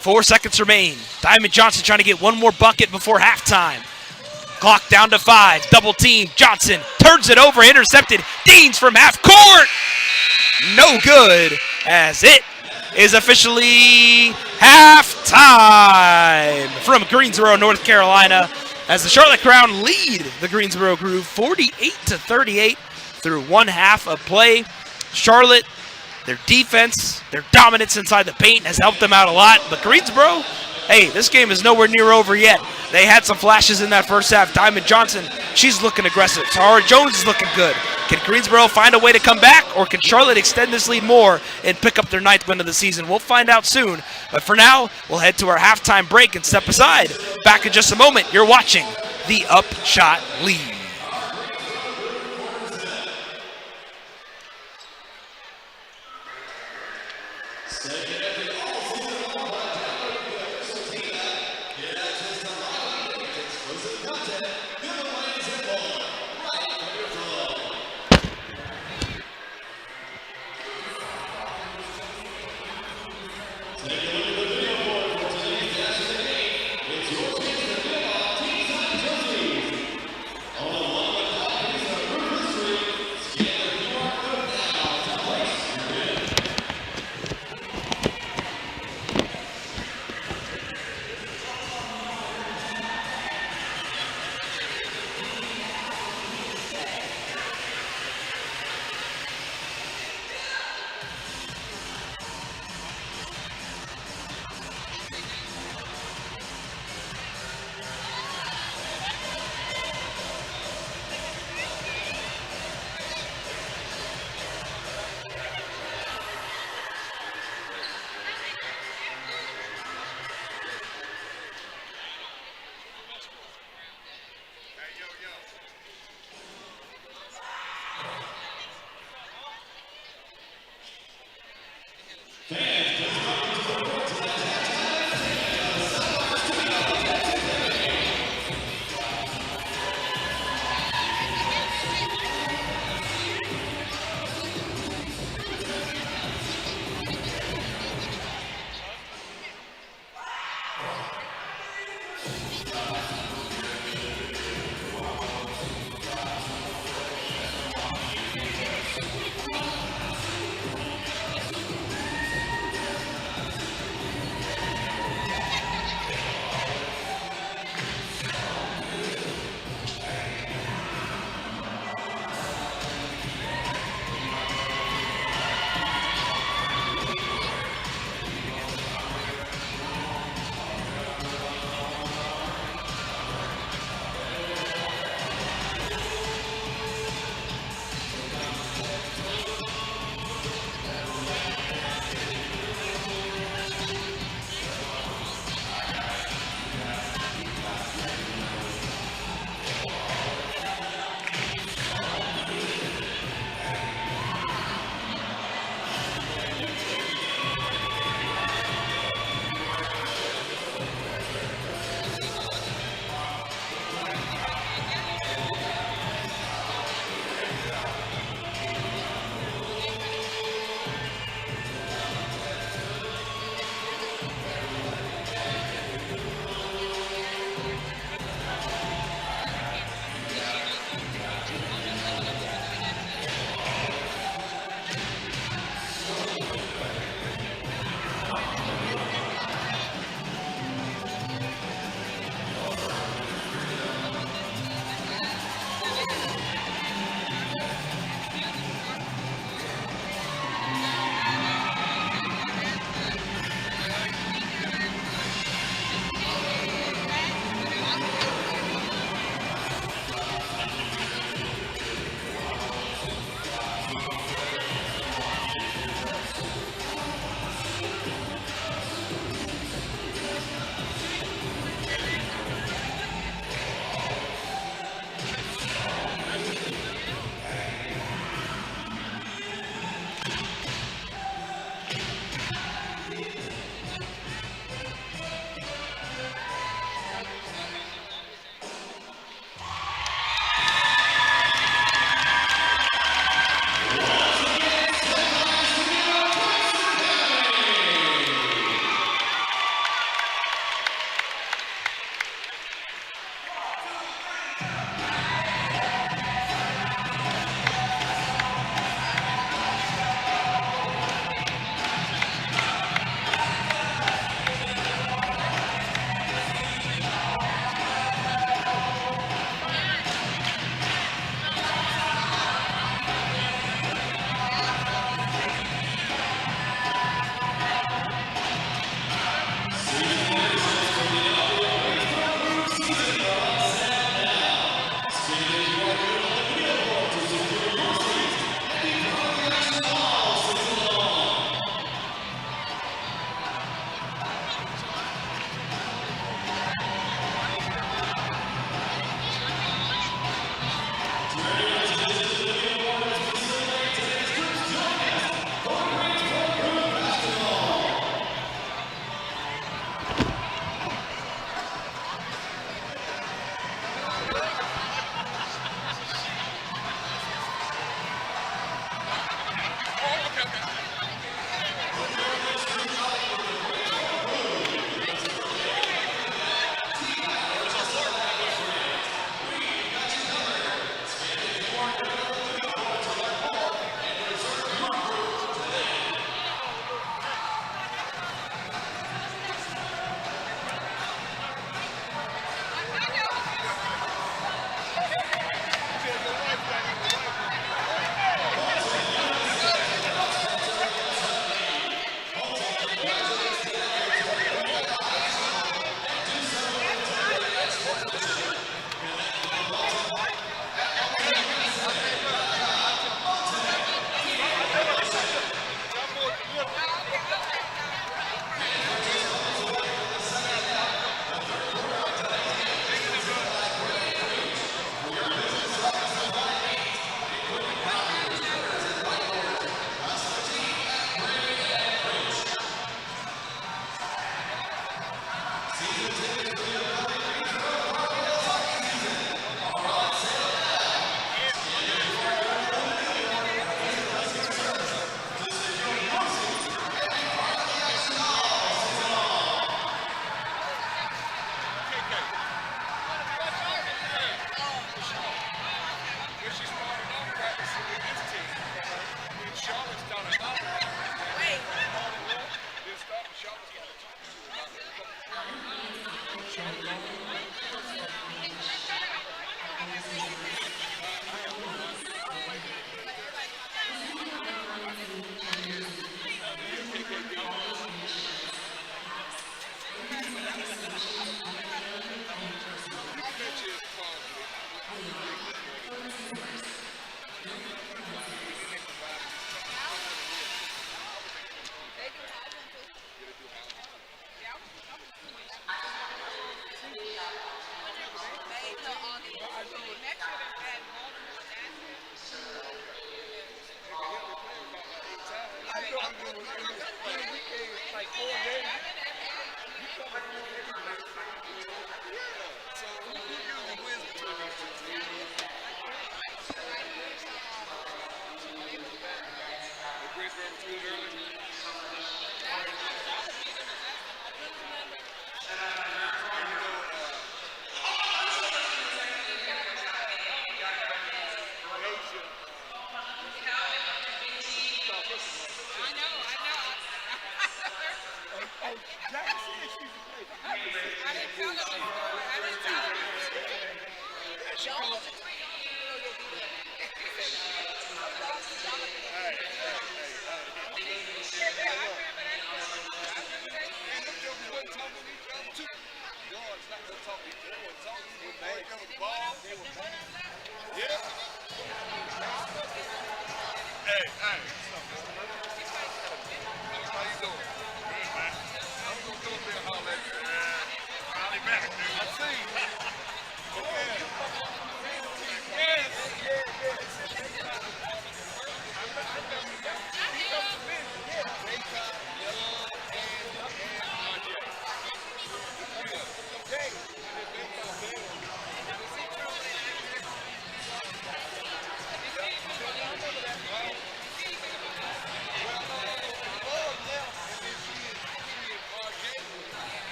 4 seconds remain. Diamond Johnson trying to get one more bucket before halftime. Clock down to 5. Double team. Johnson turns it over. Intercepted. Deans from half court. No good, as it is officially halftime from Greensboro, North Carolina, as the Charlotte Crown lead the Greensboro Groove 48-38 through 1 half of play. Charlotte, their defense, their dominance inside the paint has helped them out a lot. But Greensboro, hey, this game is nowhere near over yet. They had some flashes in that first half. Diamond Johnson, she's looking aggressive. Tara Jones is looking good. Can Greensboro find a way to come back, or can Charlotte extend this lead more and pick up their 9th win of the season? We'll find out soon. But for now, we'll head to our halftime break and step aside. Back in just a moment. You're watching the UPSHOT League.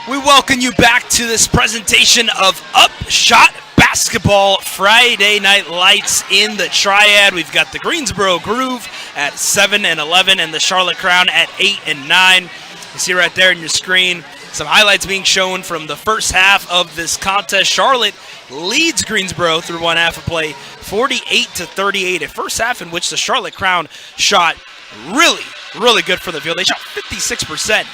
We welcome you back to this presentation of UPSHOT Basketball Friday Night Lights in the Triad. We've got the Greensboro Groove at 7 and 11 and the Charlotte Crown at 8 and 9. You see right there on your screen some highlights being shown from the first half of this contest. Charlotte leads Greensboro through one half of play, 48-38. A first half in which the Charlotte Crown shot really good from the field. They shot 56%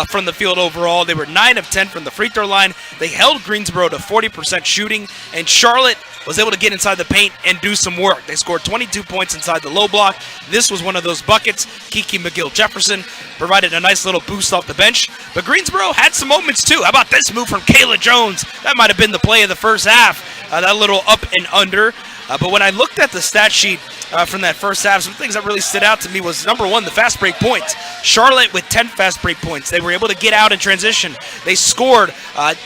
from the field overall. They were 9 of 10 from the free throw line. They held Greensboro to 40% shooting, and Charlotte was able to get inside the paint and do some work. They scored 22 points inside the low block. This was one of those buckets. Kiki McGill-Jefferson provided a nice little boost off the bench, but Greensboro had some moments too. How about this move from Kayla Jones? That might have been the play of the first half, that little up and under. But when I looked at the stat sheet from that first half, some things that really stood out to me was, number one, the fast break points. Charlotte with 10 fast break points. They were able to get out in transition. They scored out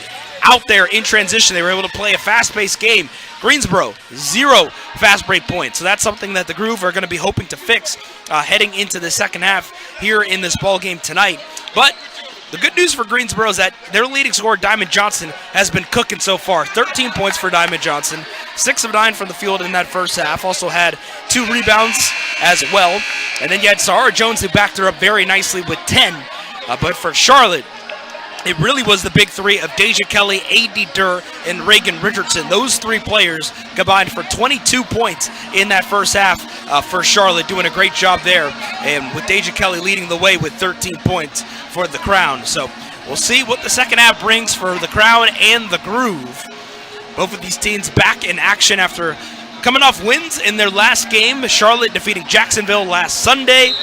there in transition. They were able to play a fast-paced game. Greensboro, 0 fast break points. So that's something that the Groove are going to be hoping to fix heading into the second half here in this ball game tonight. But the good news for Greensboro is that their leading scorer, Diamond Johnson, has been cooking so far. 13 points for Diamond Johnson, 6 of 9 from the field in that first half. Also had 2 rebounds as well. And then you had Sahara Jones, who backed her up very nicely with 10. But for Charlotte, it really was the big three of Deja Kelly, A.D. Durr, and Reagan Richardson. Those 3 players combined for 22 points in that first half for Charlotte, doing a great job there. And with Deja Kelly leading the way with 13 points for the Crown. So we'll see what the second half brings for the Crown and the Groove. Both of these teams back in action after coming off wins in their last game. Charlotte defeating Jacksonville last Sunday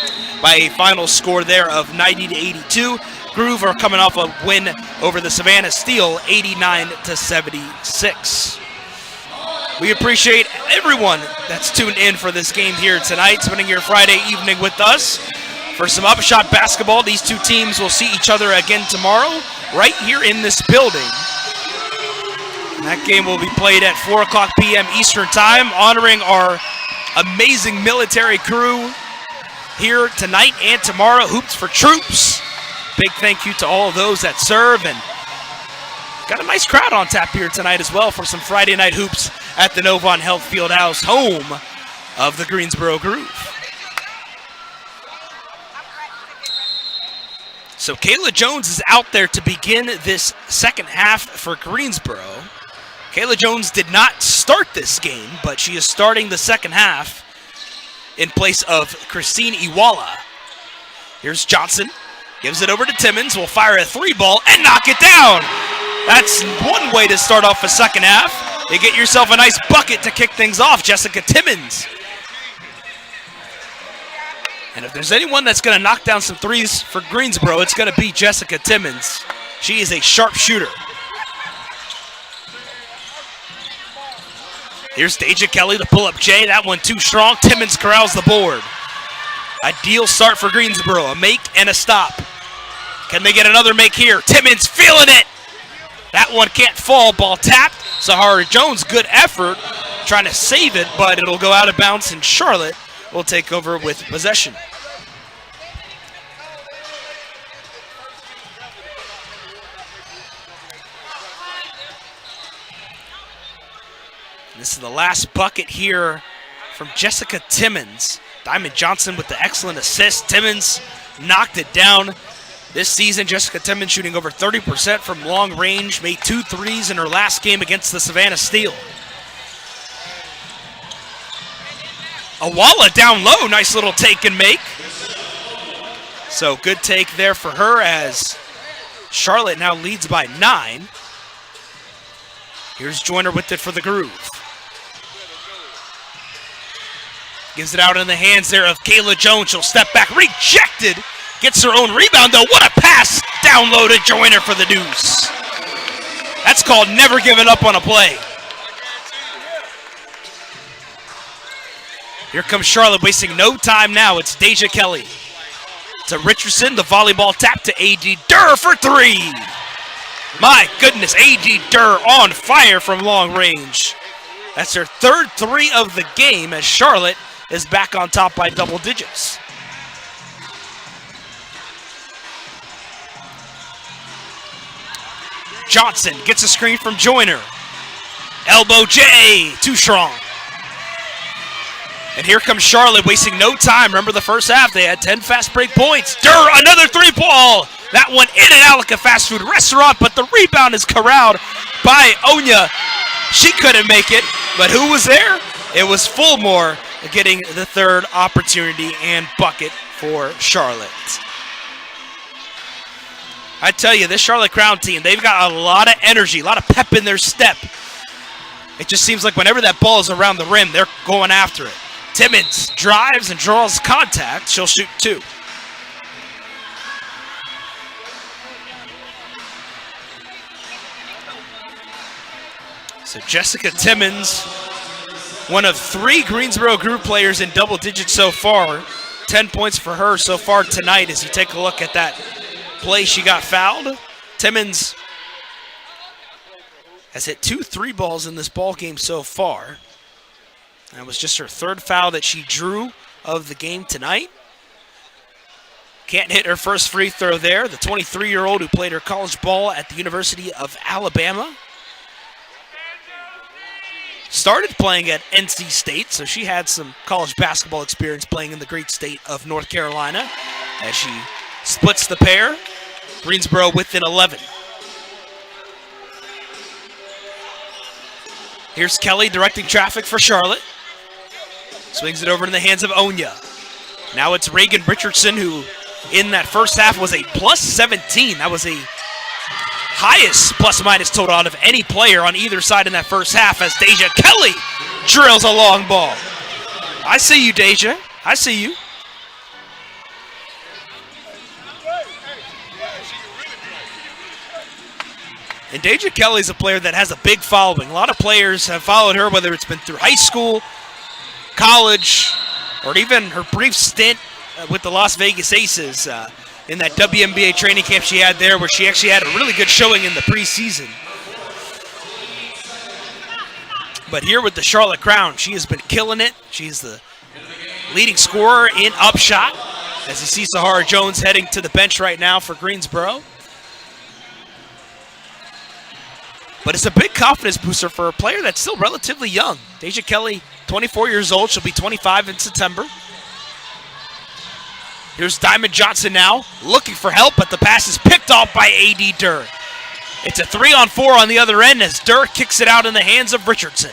by a final score there of 90-82. Groove are coming off a win over the Savannah Steel, 89-76. We appreciate everyone that's tuned in for this game here tonight, spending your Friday evening with us for some UPSHOT basketball. These two teams will see each other again tomorrow, right here in this building. And that game will be played at 4 o'clock p.m. Eastern Time, honoring our amazing military crew here tonight and tomorrow. Hoops for Troops. Big thank you to all of those that serve, and got a nice crowd on tap here tonight as well for some Friday night hoops at the Novant Health Fieldhouse, home of the Greensboro Groove. So Kayla Jones is out there to begin this second half for Greensboro. Kayla Jones did not start this game, but she is starting the second half in place of Christine Iwala. Here's Johnson. Gives it over to Timmons, will fire a 3 ball and knock it down. That's one way to start off a second half. You get yourself a nice bucket to kick things off, Jessica Timmons. And if there's anyone that's going to knock down some threes for Greensboro, it's going to be Jessica Timmons. She is a sharp shooter. Here's Deja Kelly to pull up Jay. That one too strong. Timmons corrals the board. Ideal start for Greensboro. A make and a stop. Can they get another make here? Timmons feeling it. That one can't fall. Ball tapped. Sahara Jones, good effort. Trying to save it, but it'll go out of bounds, and Charlotte will take over with possession. This is the last bucket here from Jessica Timmons. Diamond Johnson with the excellent assist. Timmons knocked it down. This season, Jessica Timmons shooting over 30% from long range, made 2 threes in her last game against the Savannah Steel. Awala down low, nice little take and make. So good take there for her as Charlotte now leads by 9. Here's Joyner with it for the Groove. Gives it out in the hands there of Kayla Jones. She'll step back, rejected. Gets her own rebound though. What a pass down low to Joyner for the deuce. That's called never giving up on a play. Here comes Charlotte, wasting no time now. It's Deja Kelly to Richardson. The volleyball tap to A.D. Durr for 3. My goodness, A.D. Durr on fire from long range. That's her 3rd 3 of the game as Charlotte is back on top by double digits. Johnson gets a screen from Joyner. Elbow J, too strong. And here comes Charlotte, wasting no time. Remember the first half, they had 10 fast break points. Durr, another 3-ball. That one in and out like a fast food restaurant, but the rebound is corralled by Onya. She couldn't make it, but who was there? It was Fulmore getting the 3rd opportunity and bucket for Charlotte. I tell you, this Charlotte Crown team, they've got a lot of energy, a lot of pep in their step. It just seems like whenever that ball is around the rim, they're going after it. Timmons drives and draws contact. She'll shoot 2. So Jessica Timmons, one of 3 Greensboro group players in double digits so far. 10 points for her so far tonight as you take a look at that play she got fouled. Timmons has hit 2 3-balls in this ball game so far. That was just her 3rd foul that she drew of the game tonight. Can't hit her first free throw there. The 23-year-old who played her college ball at the University of Alabama. Started playing at NC State, so she had some college basketball experience playing in the great state of North Carolina as she splits the pair. Greensboro within 11. Here's Kelly directing traffic for Charlotte. Swings it over in the hands of Onya. Now it's Reagan Richardson, who in that first half was a plus 17. That was a highest plus-minus total out of any player on either side in that first half as Deja Kelly drills a long ball. I see you, Deja. I see you. And Deja Kelly's a player that has a big following. A lot of players have followed her, whether it's been through high school, college, or even her brief stint with the Las Vegas Aces in that WNBA training camp she had there, where she actually had a really good showing in the preseason. But here with the Charlotte Crown, she has been killing it. She's the leading scorer in UPSHOT, as you see Sahara Jones heading to the bench right now for Greensboro. But it's a big confidence booster for a player that's still relatively young. Deja Kelly, 24 years old. She'll be 25 in September. Here's Diamond Johnson now, looking for help, but the pass is picked off by A.D. Durr. It's a 3-on-4 on the other end as Durr kicks it out in the hands of Richardson.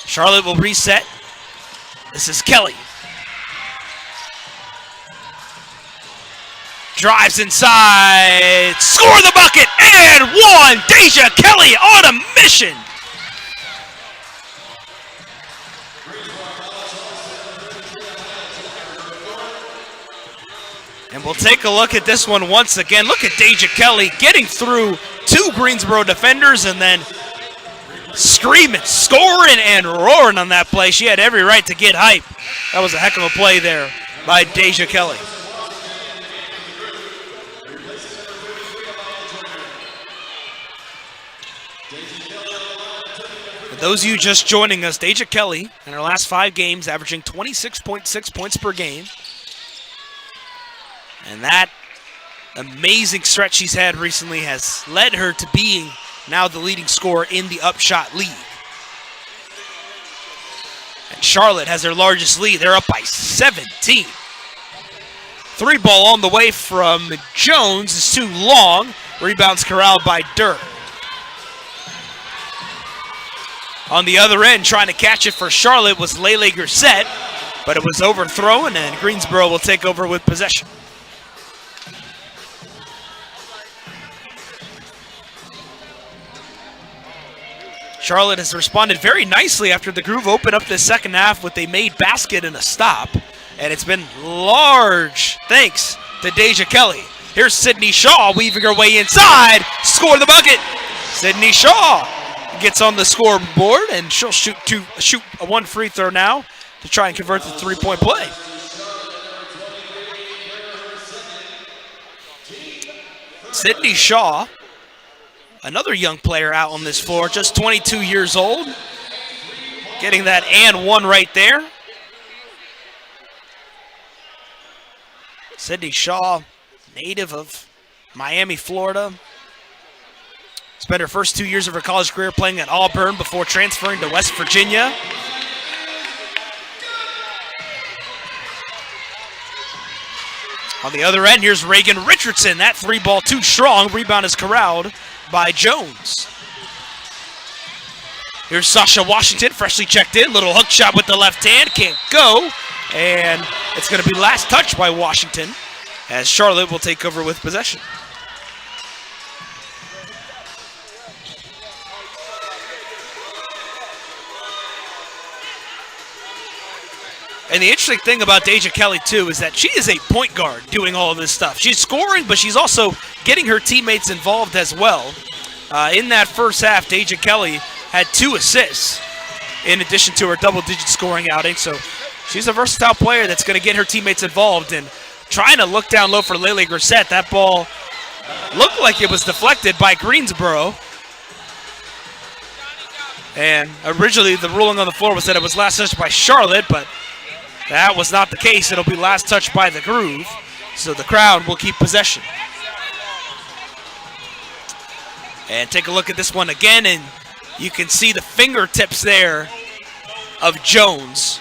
Charlotte will reset. This is Kelly. Drives inside, score the bucket, and 1! Deja Kelly on a mission. And we'll take a look at this one once again. Look at Deja Kelly getting through 2 Greensboro defenders and then screaming, scoring, and roaring on that play. She had every right to get hype. That was a heck of a play there by Deja Kelly. For those of you just joining us, Deja Kelly in her last 5 games averaging 26.6 points per game. And that amazing stretch she's had recently has led her to being now the leading scorer in the UPSHOT League. Charlotte has their largest lead. They're up by 17. Three ball on the way from Jones is too long. Rebounds corralled by Durr. On the other end, trying to catch it for Charlotte was Lele Grissett, but it was overthrown, and Greensboro will take over with possession. Charlotte has responded very nicely after the Groove opened up the second half with a made basket and a stop. And it's been large thanks to Deja Kelly. Here's Sydney Shaw weaving her way inside. Score the bucket. Sydney Shaw gets on the scoreboard, and she'll shoot one free throw now to try and convert the three-point play. Sydney Shaw, another young player out on this floor, just 22 years old. Getting that and one right there. Sydney Shaw, native of Miami, Florida. Spent her first 2 years of her college career playing at Auburn before transferring to West Virginia. On the other end, here's Reagan Richardson. That three ball too strong. Rebound is corralled by Jones. Here's Sasha Washington, freshly checked in. Little hook shot with the left hand. Can't go. And it's going to be last touch by Washington as Charlotte will take over with possession. And the interesting thing about Deja Kelly, too, is that she is a point guard doing all of this stuff. She's scoring, but she's also getting her teammates involved as well. In that first half, Deja Kelly had 2 assists in addition to her double-digit scoring outing. So she's a versatile player that's going to get her teammates involved. And trying to look down low for Lele Grissett, that ball looked like it was deflected by Greensboro. And originally the ruling on the floor was that it was last touched by Charlotte, but that was not the case. It'll be last touched by the Groove, so the crowd will keep possession. And take a look at this one again, and you can see the fingertips there of Jones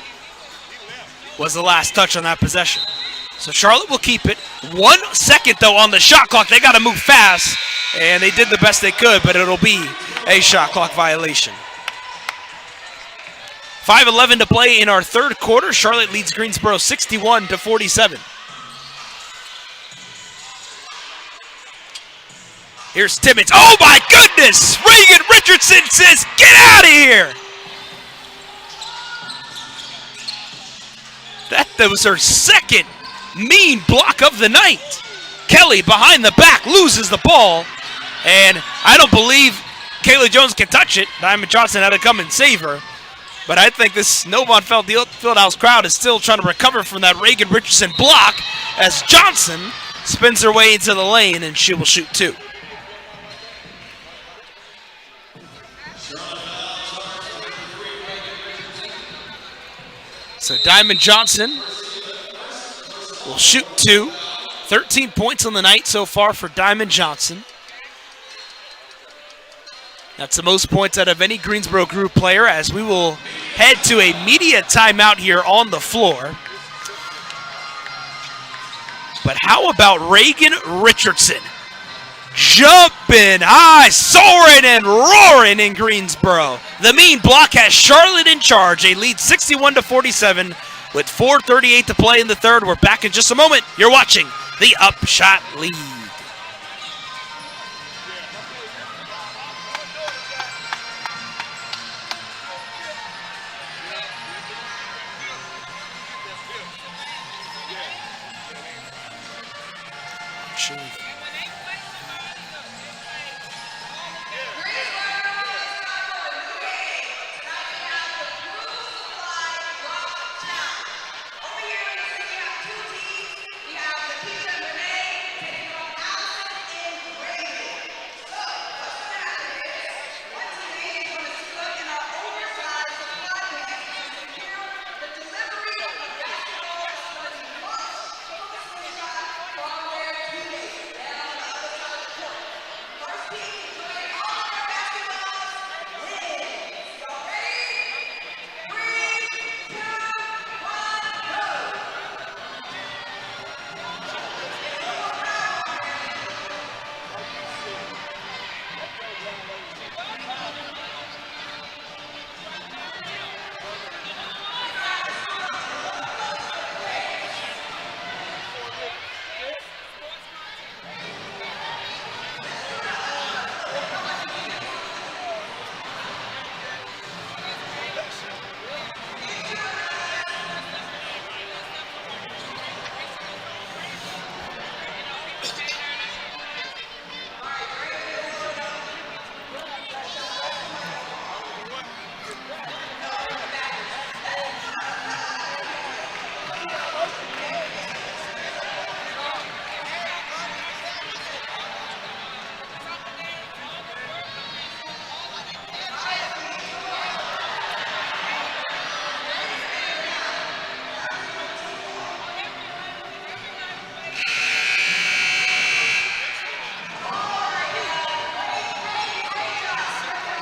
was the last touch on that possession. So Charlotte will keep it. 1 second, though, on the shot clock. They got to move fast, and they did the best they could, but it'll be a shot clock violation. 5:11 to play in our third quarter. Charlotte leads Greensboro 61-47. Here's Timmons. Oh my goodness! Reagan Richardson says, "Get out of here!" That was her second mean block of the night. Kelly behind the back loses the ball, and I don't believe Kayla Jones can touch it. Diamond Johnson had to come and save her. But I think this Novant Fieldhouse crowd is still trying to recover from that Reagan Richardson block as Johnson spins her way into the lane, and she will shoot 2. So Diamond Johnson will shoot 2. 13 points on the night so far for Diamond Johnson. That's the most points out of any Greensboro Groove player, as we will head to a media timeout here on the floor. But how about Reagan Richardson? Jumping high, soaring and roaring in Greensboro. The mean block has Charlotte in charge. They lead 61-47 with 4:38 to play in the third. We're back in just a moment. You're watching the UPSHOT League.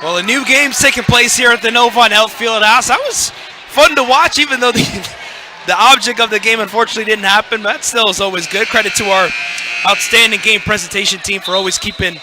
Well, a new game's taking place here at the Novant Health Fieldhouse. That was fun to watch, even though the object of the game unfortunately didn't happen. But that still is always good. Credit to our outstanding game presentation team for always keeping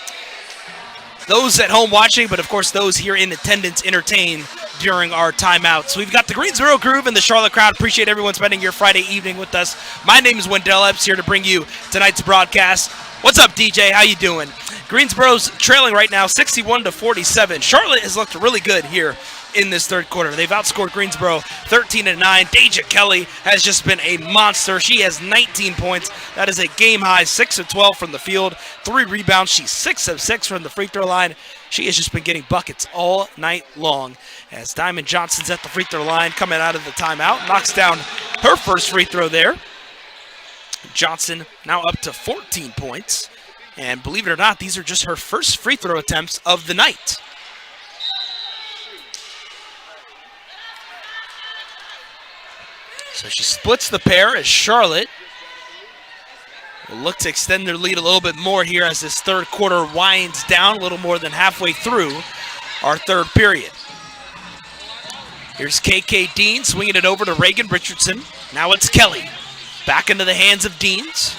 those at home watching, but of course those here in attendance entertained during our timeouts. We've got the Greensboro Groove and the Charlotte crowd. Appreciate everyone spending your Friday evening with us. My name is Wendell Epps, here to bring you tonight's broadcast. What's up, DJ? How you doing? Greensboro's trailing right now 61-47. Charlotte has looked really good here in this third quarter. They've outscored Greensboro 13-9. Deja Kelly has just been a monster. She has 19 points. That is a game high, 6 of 12 from the field, 3 rebounds. She's 6 of 6 from the free throw line. She has just been getting buckets all night long. As Diamond Johnson's at the free throw line, coming out of the timeout, knocks down her first free throw there. Johnson now up to 14 points. And believe it or not, these are just her first free throw attempts of the night. So she splits the pair as Charlotte will look to extend their lead a little bit more here as this third quarter winds down, a little more than halfway through our third period. Here's KK Dean swinging it over to Reagan Richardson. Now it's Kelly. Back into the hands of Deans.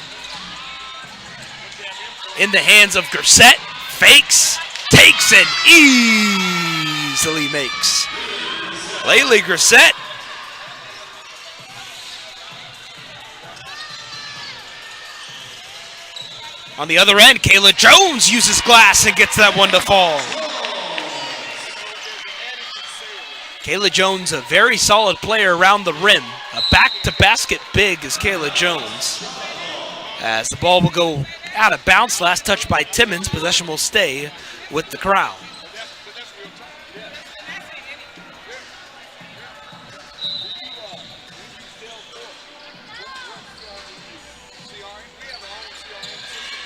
In the hands of Grissett. Fakes, takes, and easily makes. Laylee Grissett. On the other end, Kayla Jones uses glass and gets that one to fall. Kayla Jones, a very solid player around the rim. A back-to-basket big is Kayla Jones. As the ball will go out of bounds, last touch by Timmons. Possession will stay with the Crown.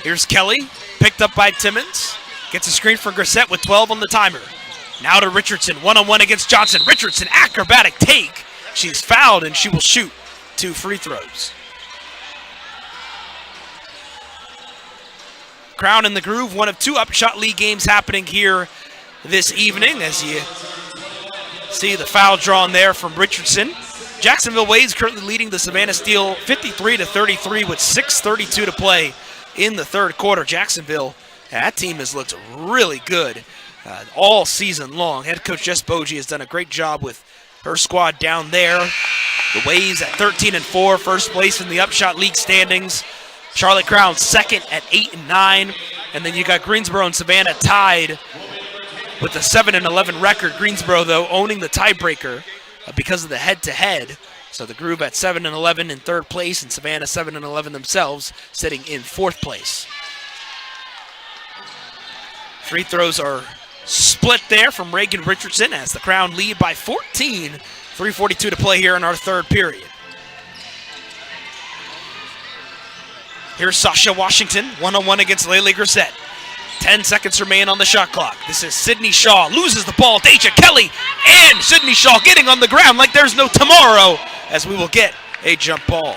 Here's Kelly, picked up by Timmons. Gets a screen for Grissett with 12 on the timer. Now to Richardson, one-on-one against Johnson. Richardson, acrobatic take. She's fouled and she will shoot 2 free throws. Crown in the Groove, one of 2 UPSHOT League games happening here this evening. As you see the foul drawn there from Richardson. Jacksonville Waves currently leading the Savannah Steel 53-33 with 6:32 to play in the third quarter. Jacksonville, that team has looked really good all season long. Head coach Jess Bogie has done a great job with her squad down there. The Waves at 13-4, first place in the UPSHOT League standings. Charlotte Crown second at 8-9. And then you got Greensboro and Savannah tied with a 7-11 record. Greensboro, though, owning the tiebreaker because of the head-to-head. So the Groove at 7-11 in third place, and Savannah 7-11 themselves, sitting in fourth place. Free throws are split there from Reagan Richardson as the Crown lead by 14. 3:42 to play here in our third period. Here's Sasha Washington, one-on-one against Laylee Grissett. 10 seconds remain on the shot clock. This is Sydney Shaw, loses the ball. Deja Kelly and Sydney Shaw getting on the ground like there's no tomorrow, as we will get a jump ball.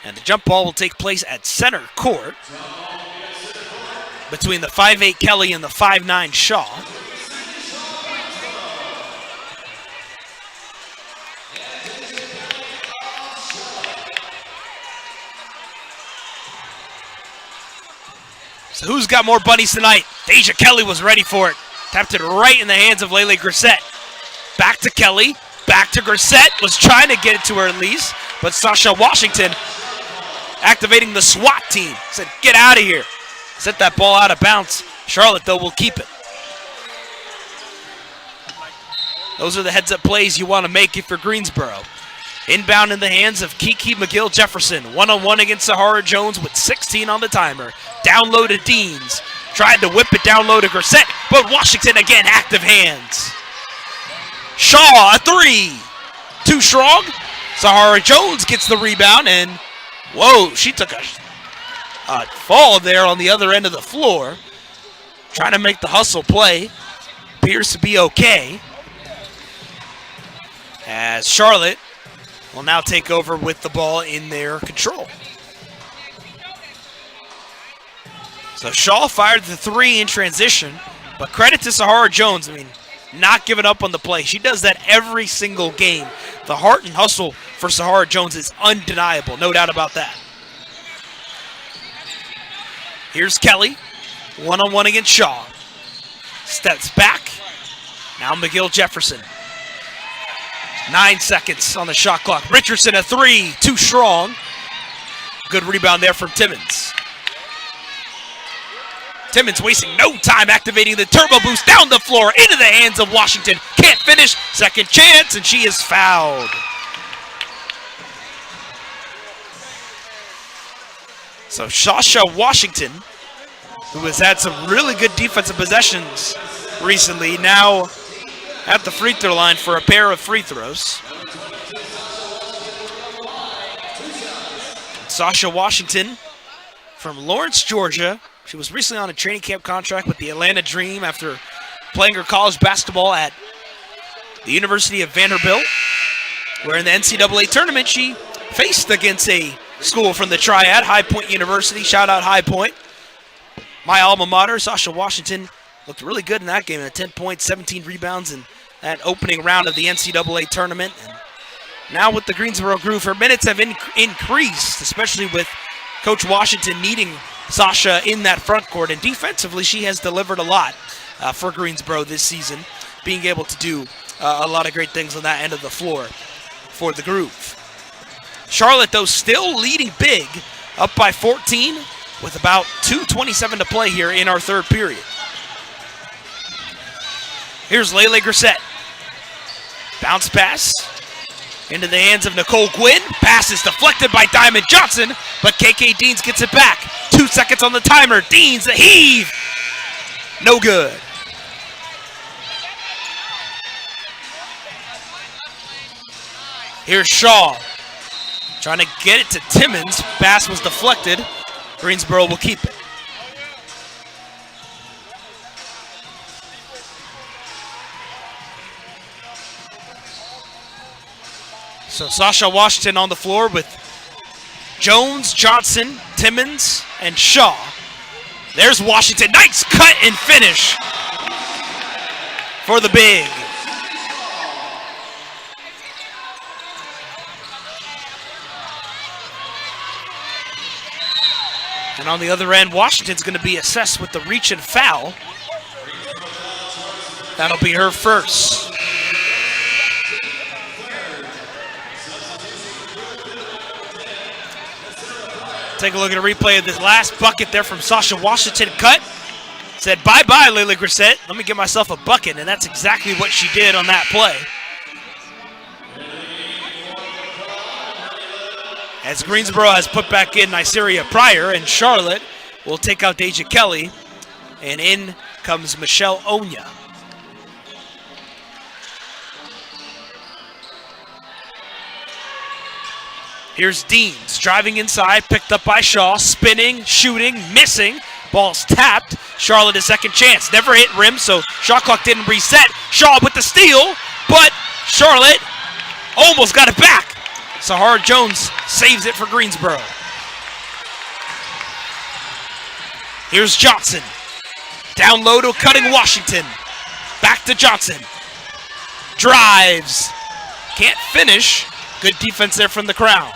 And the jump ball will take place at center court between the 5'8 Kelly and the 5'9 Shaw. So who's got more bunnies tonight? Deja Kelly was ready for it. Tapped it right in the hands of Laylee Grissett. Back to Kelly. Back to Grissett. Was trying to get it to her at least. But Sasha Washington activating the SWAT team. Said, get out of here. Set that ball out of bounds. Charlotte, though, will keep it. Those are the heads-up plays you want to make if you're Greensboro. Inbound in the hands of Kiki McGill-Jefferson. One-on-one against Sahara Jones with 16 on the timer. Down low to Deans. Tried to whip it down low to Grissett, but Washington again, active hands. Shaw, a 3. Too strong. Sahara Jones gets the rebound, and whoa, she took a fall there on the other end of the floor. Trying to make the hustle play. Appears to be okay. As Charlotte will now take over with the ball in their control. So Shaw fired the 3 in transition, but credit to Sahara Jones. I mean, not giving up on the play. She does that every single game. The heart and hustle for Sahara Jones is undeniable, no doubt about that. Here's Kelly, one-on-one against Shaw. Steps back. Now McGill Jefferson. 9 seconds on the shot clock. Richardson a 3, too strong. Good rebound there from Timmons. Timmons wasting no time activating the turbo boost down the floor into the hands of Washington. Can't finish. Second chance, and she is fouled. So Sasha Washington, who has had some really good defensive possessions recently, now at the free throw line for a pair of free throws. Sasha Washington from Lawrence, Georgia. She was recently on a training camp contract with the Atlanta Dream after playing her college basketball at the University of Vanderbilt, where in the NCAA tournament she faced against a school from the Triad, High Point University. Shout out High Point. My alma mater. Sasha Washington looked really good in that game. 10 points, 17 rebounds in that opening round of the NCAA tournament. And now with the Greensboro Groove, her minutes have increased, especially with Coach Washington needing Sasha in that front court. And defensively, she has delivered a lot for Greensboro this season, being able to do a lot of great things on that end of the floor for the Groove. Charlotte, though, still leading big, up by 14 with about 2:27 to play here in our third period. Here's Lele Grissett. Bounce pass into the hands of Nicole Gwynn. Pass is deflected by Diamond Johnson, but KK Deans gets it back. 2 seconds on the timer. Deans, the heave. No good. Here's Shaw. Trying to get it to Timmons. Pass was deflected. Greensboro will keep it. So Sasha Washington on the floor with Jones, Johnson, Timmons, and Shaw. There's Washington. Nice cut and finish for the big. And on the other end, Washington's going to be assessed with the reach and foul. That'll be her first. Take a look at a replay of this last bucket there from Sasha Washington. Cut. Said, bye-bye, Lele Grissett. Let me get myself a bucket, and that's exactly what she did on that play. As Greensboro has put back in Niceria Pryor, and Charlotte will take out Deja Kelly, and in comes Michelle Onya. Here's Deans driving inside, picked up by Shaw, spinning, shooting, missing. Ball's tapped. Charlotte a second chance. Never hit rim, so shot clock didn't reset. Shaw with the steal, but Charlotte almost got it back. Sahara Jones saves it for Greensboro. Here's Johnson. Down low to cutting Washington. Back to Johnson. Drives. Can't finish. Good defense there from the Crown.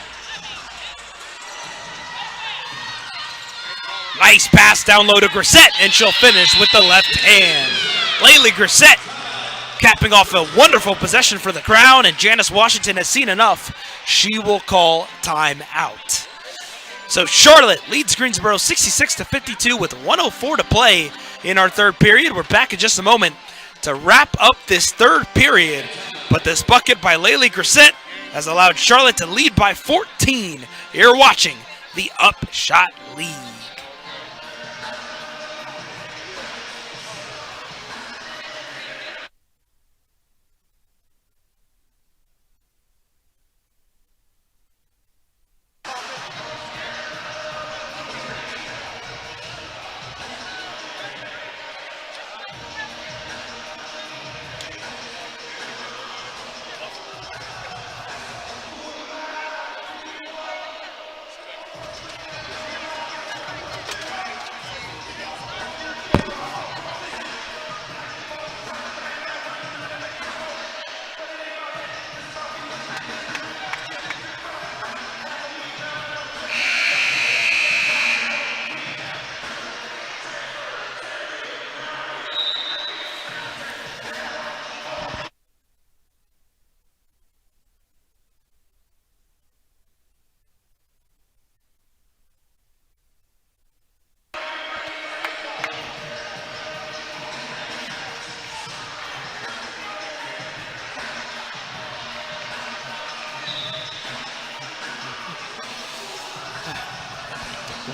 Nice pass down low to Grissett, and she'll finish with the left hand. Lele Grissett capping off a wonderful possession for the Crown, and Janice Washington has seen enough. She will call timeout. So Charlotte leads Greensboro 66-52 with 1:04 to play in our third period. We're back in just a moment to wrap up this third period, but this bucket by Lele Grissett has allowed Charlotte to lead by 14. You're watching the UPSHOT League.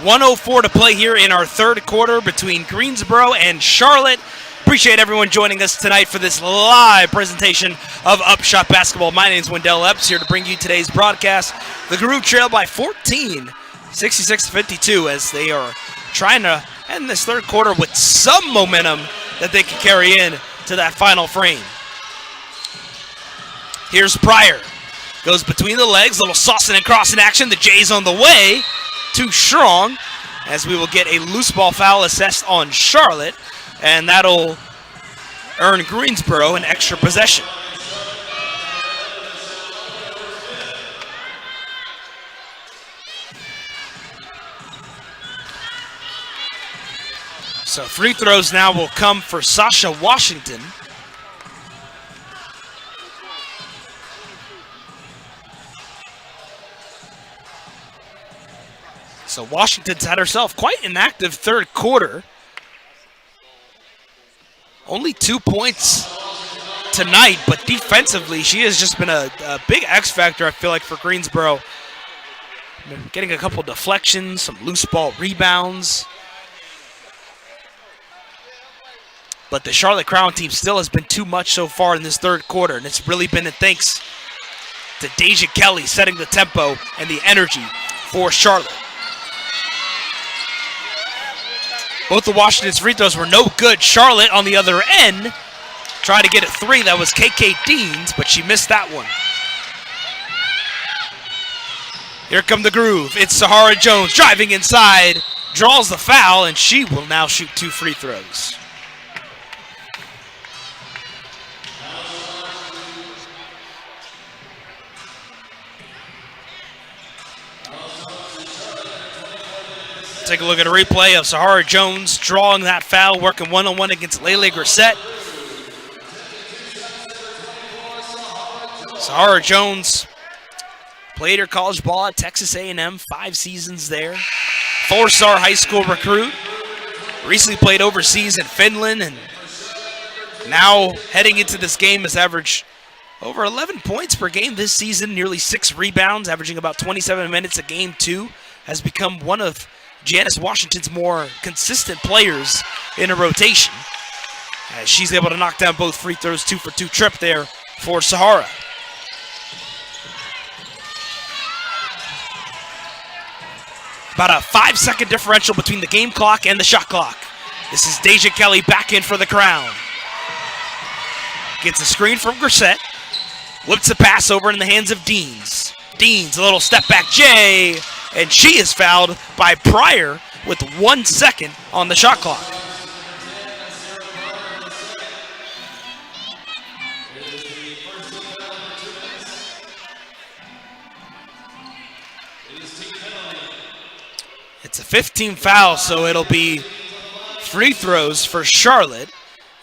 1:04 to play here in our third quarter between Greensboro and Charlotte. Appreciate everyone joining us tonight for this live presentation of UPSHOT Basketball. My name is Wendell Epps, here to bring you today's broadcast. The group trailed by 14, 66-52, as they are trying to end this third quarter with some momentum that they can carry in to that final frame. Here's Pryor. Goes between the legs, little saucing and crossing action. The J's on the way. Too strong, as we will get a loose ball foul assessed on Charlotte, and that'll earn Greensboro an extra possession. So free throws now will come for Sasha Washington. So Washington's had herself quite an active third quarter. Only 2 points tonight, but defensively, she has just been a big X factor, I feel like, for Greensboro. Getting a couple deflections, some loose ball rebounds. But the Charlotte Crown team still has been too much so far in this third quarter, and it's really been a thanks to Deja Kelly setting the tempo and the energy for Charlotte. Both of Washington's free throws were no good. Charlotte on the other end tried to get a three. That was KK Deans, but she missed that one. Here come the groove. It's Sahara Jones driving inside, draws the foul, and she will now shoot 2 free throws. Take a look at a replay of Sahara Jones drawing that foul, working one-on-one against Lele Grissett. Sahara Jones played her college ball at Texas A&M, 5 seasons there. 4-star high school recruit. Recently played overseas in Finland, and now heading into this game has averaged over 11 points per game this season, nearly 6 rebounds, averaging about 27 minutes a game too. Has become one of Janice Washington's more consistent players in a rotation, as she's able to knock down both free throws. 2-for-2 trip there for Sahara. About a 5-second differential between the game clock and the shot clock. This is Deja Kelly back in for the Crown. Gets a screen from Grissett. Whips a pass over in the hands of Deans. Deans, a little step back J, and she is fouled by Pryor with 1 second on the shot clock. It's a 15 foul, so it'll be free throws for Charlotte,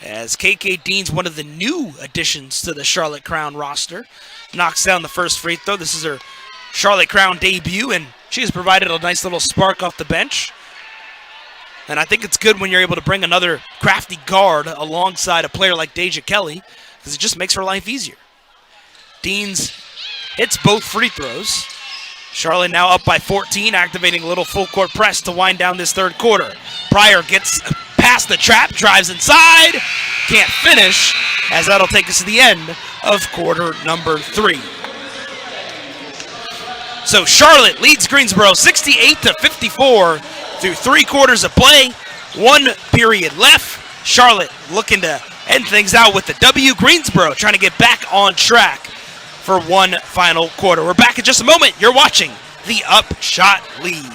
as KK Dean's one of the new additions to the Charlotte Crown roster. Knocks down the first free throw. This is her Charlotte Crown debut, and she has provided a nice little spark off the bench. And I think it's good when you're able to bring another crafty guard alongside a player like Deja Kelly, because it just makes her life easier. Deans hits both free throws. Charlotte now up by 14, activating a little full court press to wind down this third quarter. Pryor gets past the trap, drives inside, can't finish, as that'll take us to the end of quarter number 3. So Charlotte leads Greensboro 68-54 through 3 quarters of play. 1 period left. Charlotte looking to end things out with the W. Greensboro trying to get back on track for 1 final quarter. We're back in just a moment. You're watching the UPSHOT League.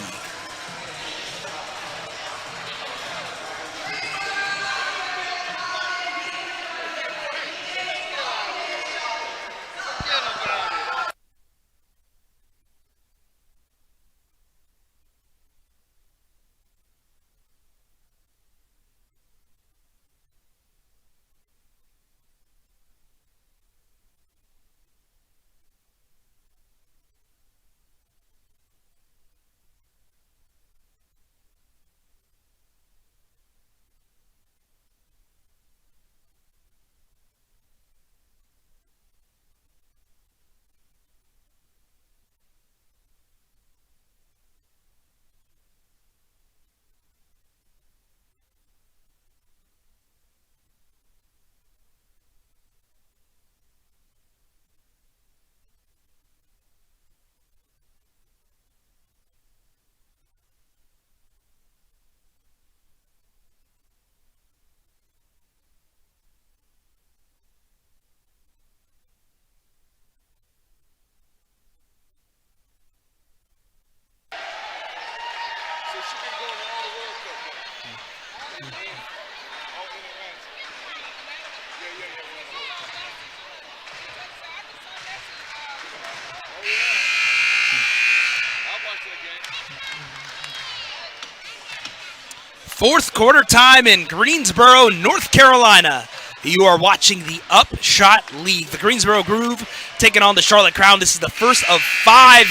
Fourth quarter time in Greensboro, North Carolina. You are watching the UPSHOT League. The Greensboro Groove taking on the Charlotte Crown. This is the first of five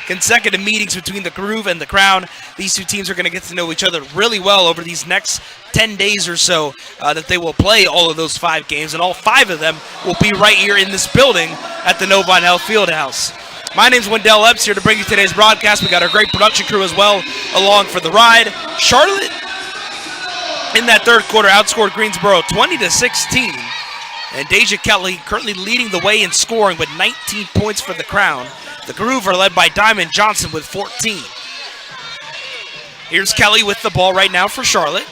consecutive meetings between the Groove and the Crown. These two teams are going to get to know each other really well over these next 10 days or so that they will play all of those 5 games, and all 5 of them will be right here in this building at the Novant Health Fieldhouse. My name's Wendell Epps, here to bring you today's broadcast. We got our great production crew as well along for the ride. Charlotte, in that third quarter, outscored Greensboro 20-16. And Deja Kelly currently leading the way in scoring with 19 points for the Crown. The Groove are led by Diamond Johnson with 14. Here's Kelly with the ball right now for Charlotte.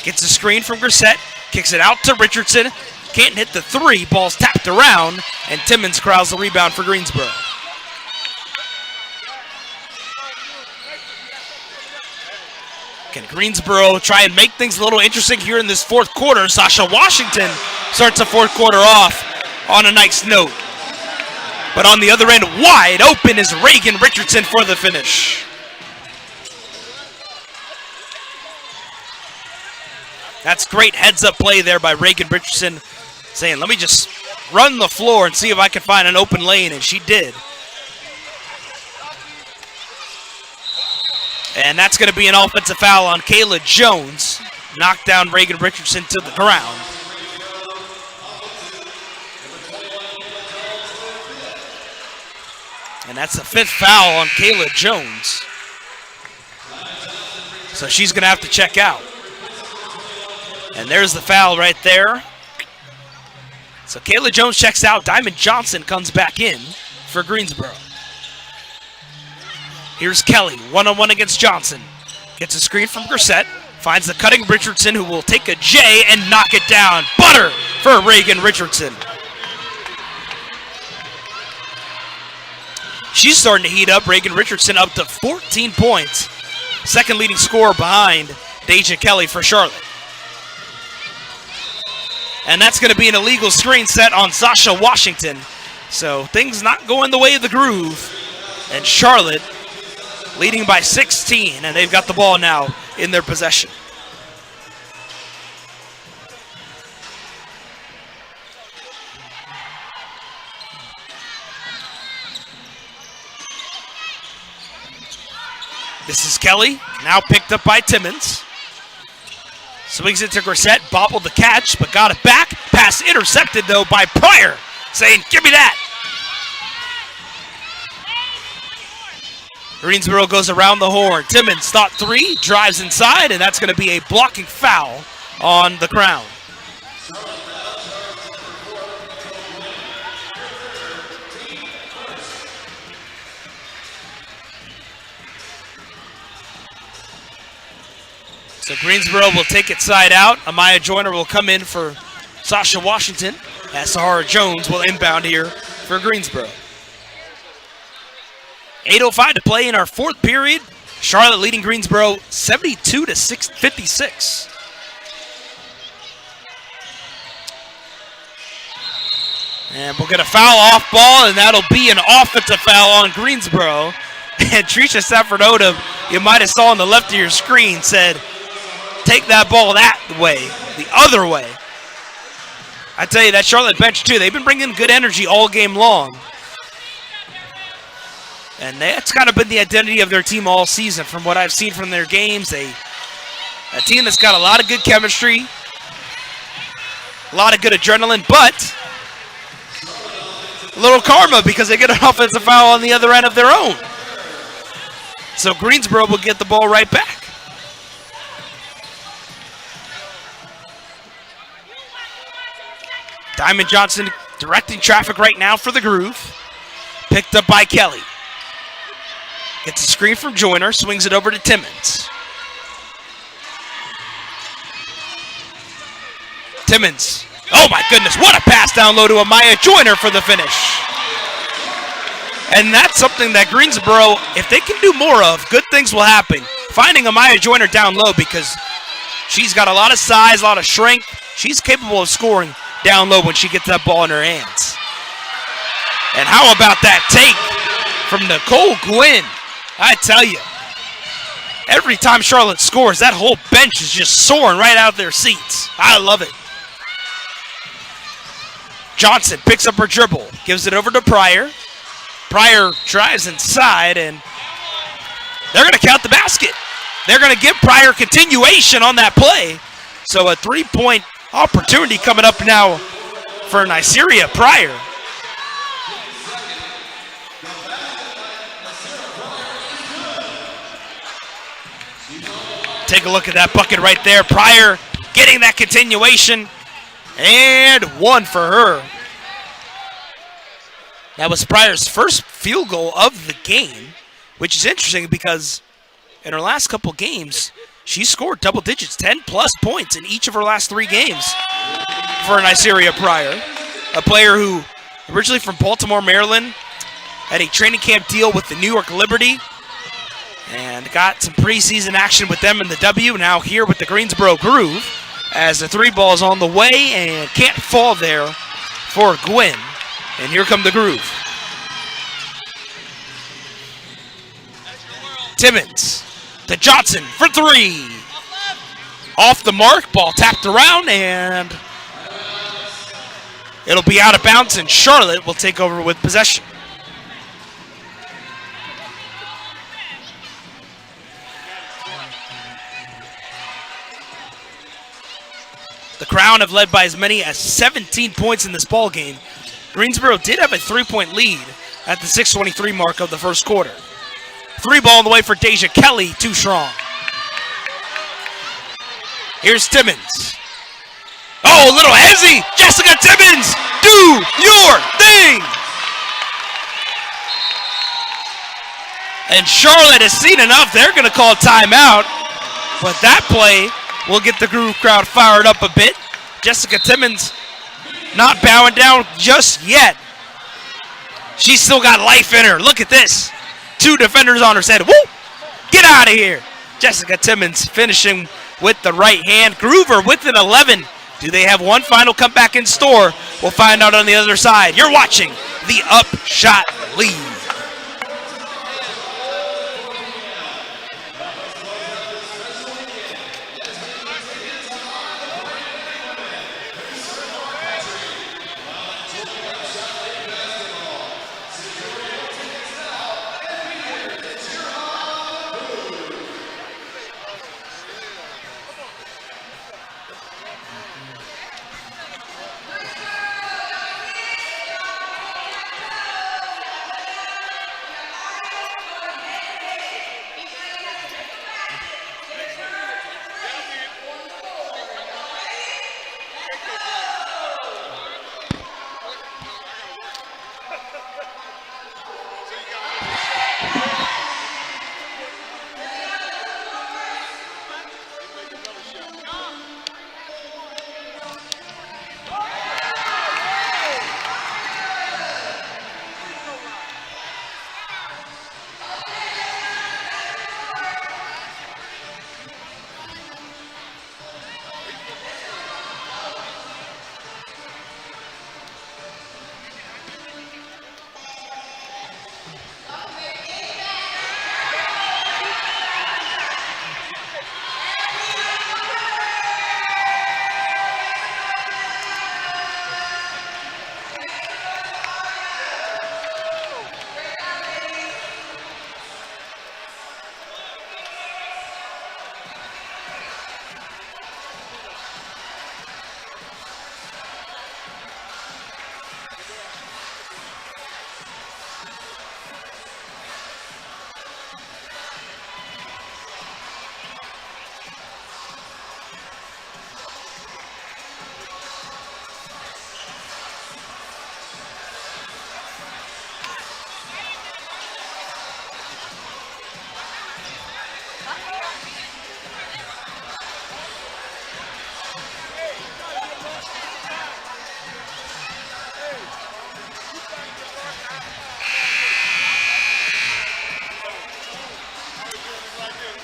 Gets a screen from Grissett, kicks it out to Richardson. Can't hit the 3, ball's tapped around, and Timmons corrals the rebound for Greensboro. Can Greensboro try and make things a little interesting here in this fourth quarter? Sasha Washington starts the fourth quarter off on a nice note. But on the other end, wide open is Reagan Richardson for the finish. That's great heads-up play there by Reagan Richardson, saying, let me just run the floor and see if I can find an open lane, and she did. And that's going to be an offensive foul on Kayla Jones. Knocked down Reagan Richardson to the ground. And that's the 5th foul on Kayla Jones. So she's going to have to check out. And there's the foul right there. So Kayla Jones checks out. Diamond Johnson comes back in for Greensboro. Here's Kelly, one-on-one against Johnson. Gets a screen from Grissett. Finds the cutting Richardson, who will take a J and knock it down. Butter for Reagan Richardson. She's starting to heat up. Reagan Richardson up to 14 points. Second leading scorer behind Deja Kelly for Charlotte. And that's going to be an illegal screen set on Sasha Washington. So things not going the way of the Groove. And Charlotte leading by 16, and they've got the ball now in their possession. This is Kelly, now picked up by Timmons. Swings it to Grissett, bobbled the catch, but got it back. Pass intercepted, though, by Pryor, saying, give me that. Greensboro goes around the horn. Timmons thought 3, drives inside, and that's going to be a blocking foul on the Crown. So Greensboro will take it side out. Amaya Joyner will come in for Sasha Washington, as Sahara Jones will inbound here for Greensboro. 8:05 to play in our fourth period. Charlotte leading Greensboro 72-56. And we'll get a foul off ball, and that'll be an offensive foul on Greensboro. And Trisha Safford-Odom, you might have saw on the left of your screen, said, take that ball that way, the other way. I tell you, that Charlotte bench, too, they've been bringing good energy all game long. And that's kind of been the identity of their team all season from what I've seen from their games. A team that's got a lot of good chemistry, a lot of good adrenaline, but a little karma because they get an offensive foul on the other end of their own. So Greensboro will get the ball right back. Diamond Johnson directing traffic right now for the Groove. Picked up by Kelly. Gets a screen from Joyner, swings it over to Timmons. Timmons. Oh my goodness, what a pass down low to Amaya Joyner for the finish. And that's something that Greensboro, if they can do more of, good things will happen. Finding Amaya Joyner down low because she's got a lot of size, a lot of strength. She's capable of scoring down low when she gets that ball in her hands. And how about that take from Nicole Gwynn? I tell you. Every time Charlotte scores, that whole bench is just soaring right out of their seats. I love it. Johnson picks up her dribble, gives it over to Pryor. Pryor drives inside, and they're going to count the basket. They're going to give Pryor continuation on that play. So a three-point opportunity coming up now for Nigeria Pryor. Take a look at that bucket right there. Pryor getting that continuation, and one for her. That was Pryor's first field goal of the game, which is interesting because in her last couple games, she scored double digits, 10-plus points in each of her last 3 games for Nigeria Pryor, a player who originally from Baltimore, Maryland, had a training camp deal with the New York Liberty, and got some preseason action with them in the W. Now here with the Greensboro Groove as the 3 ball is on the way and can't fall there for Gwynn. And here come the Groove. Timmons to Johnson for 3. Off the mark, ball tapped around, and it'll be out of bounds, and Charlotte will take over with possession. The Crown have led by as many as 17 points in this ball game. Greensboro did have a 3-point lead at the 6:23 mark of the first quarter. 3 ball on the way for Deja Kelly, too strong. Here's Timmons. Oh, little hezzy. Jessica Timmons, do your thing. And Charlotte has seen enough. They're going to call timeout. But that play will get the Groove crowd fired up a bit. Jessica Timmons not bowing down just yet. She's still got life in her. Look at this. 2 defenders on her head. Woo! Get out of here. Jessica Timmons finishing with the right hand. Groover with an 11. Do they have one final comeback in store? We'll find out on the other side. You're watching the UPSHOT League.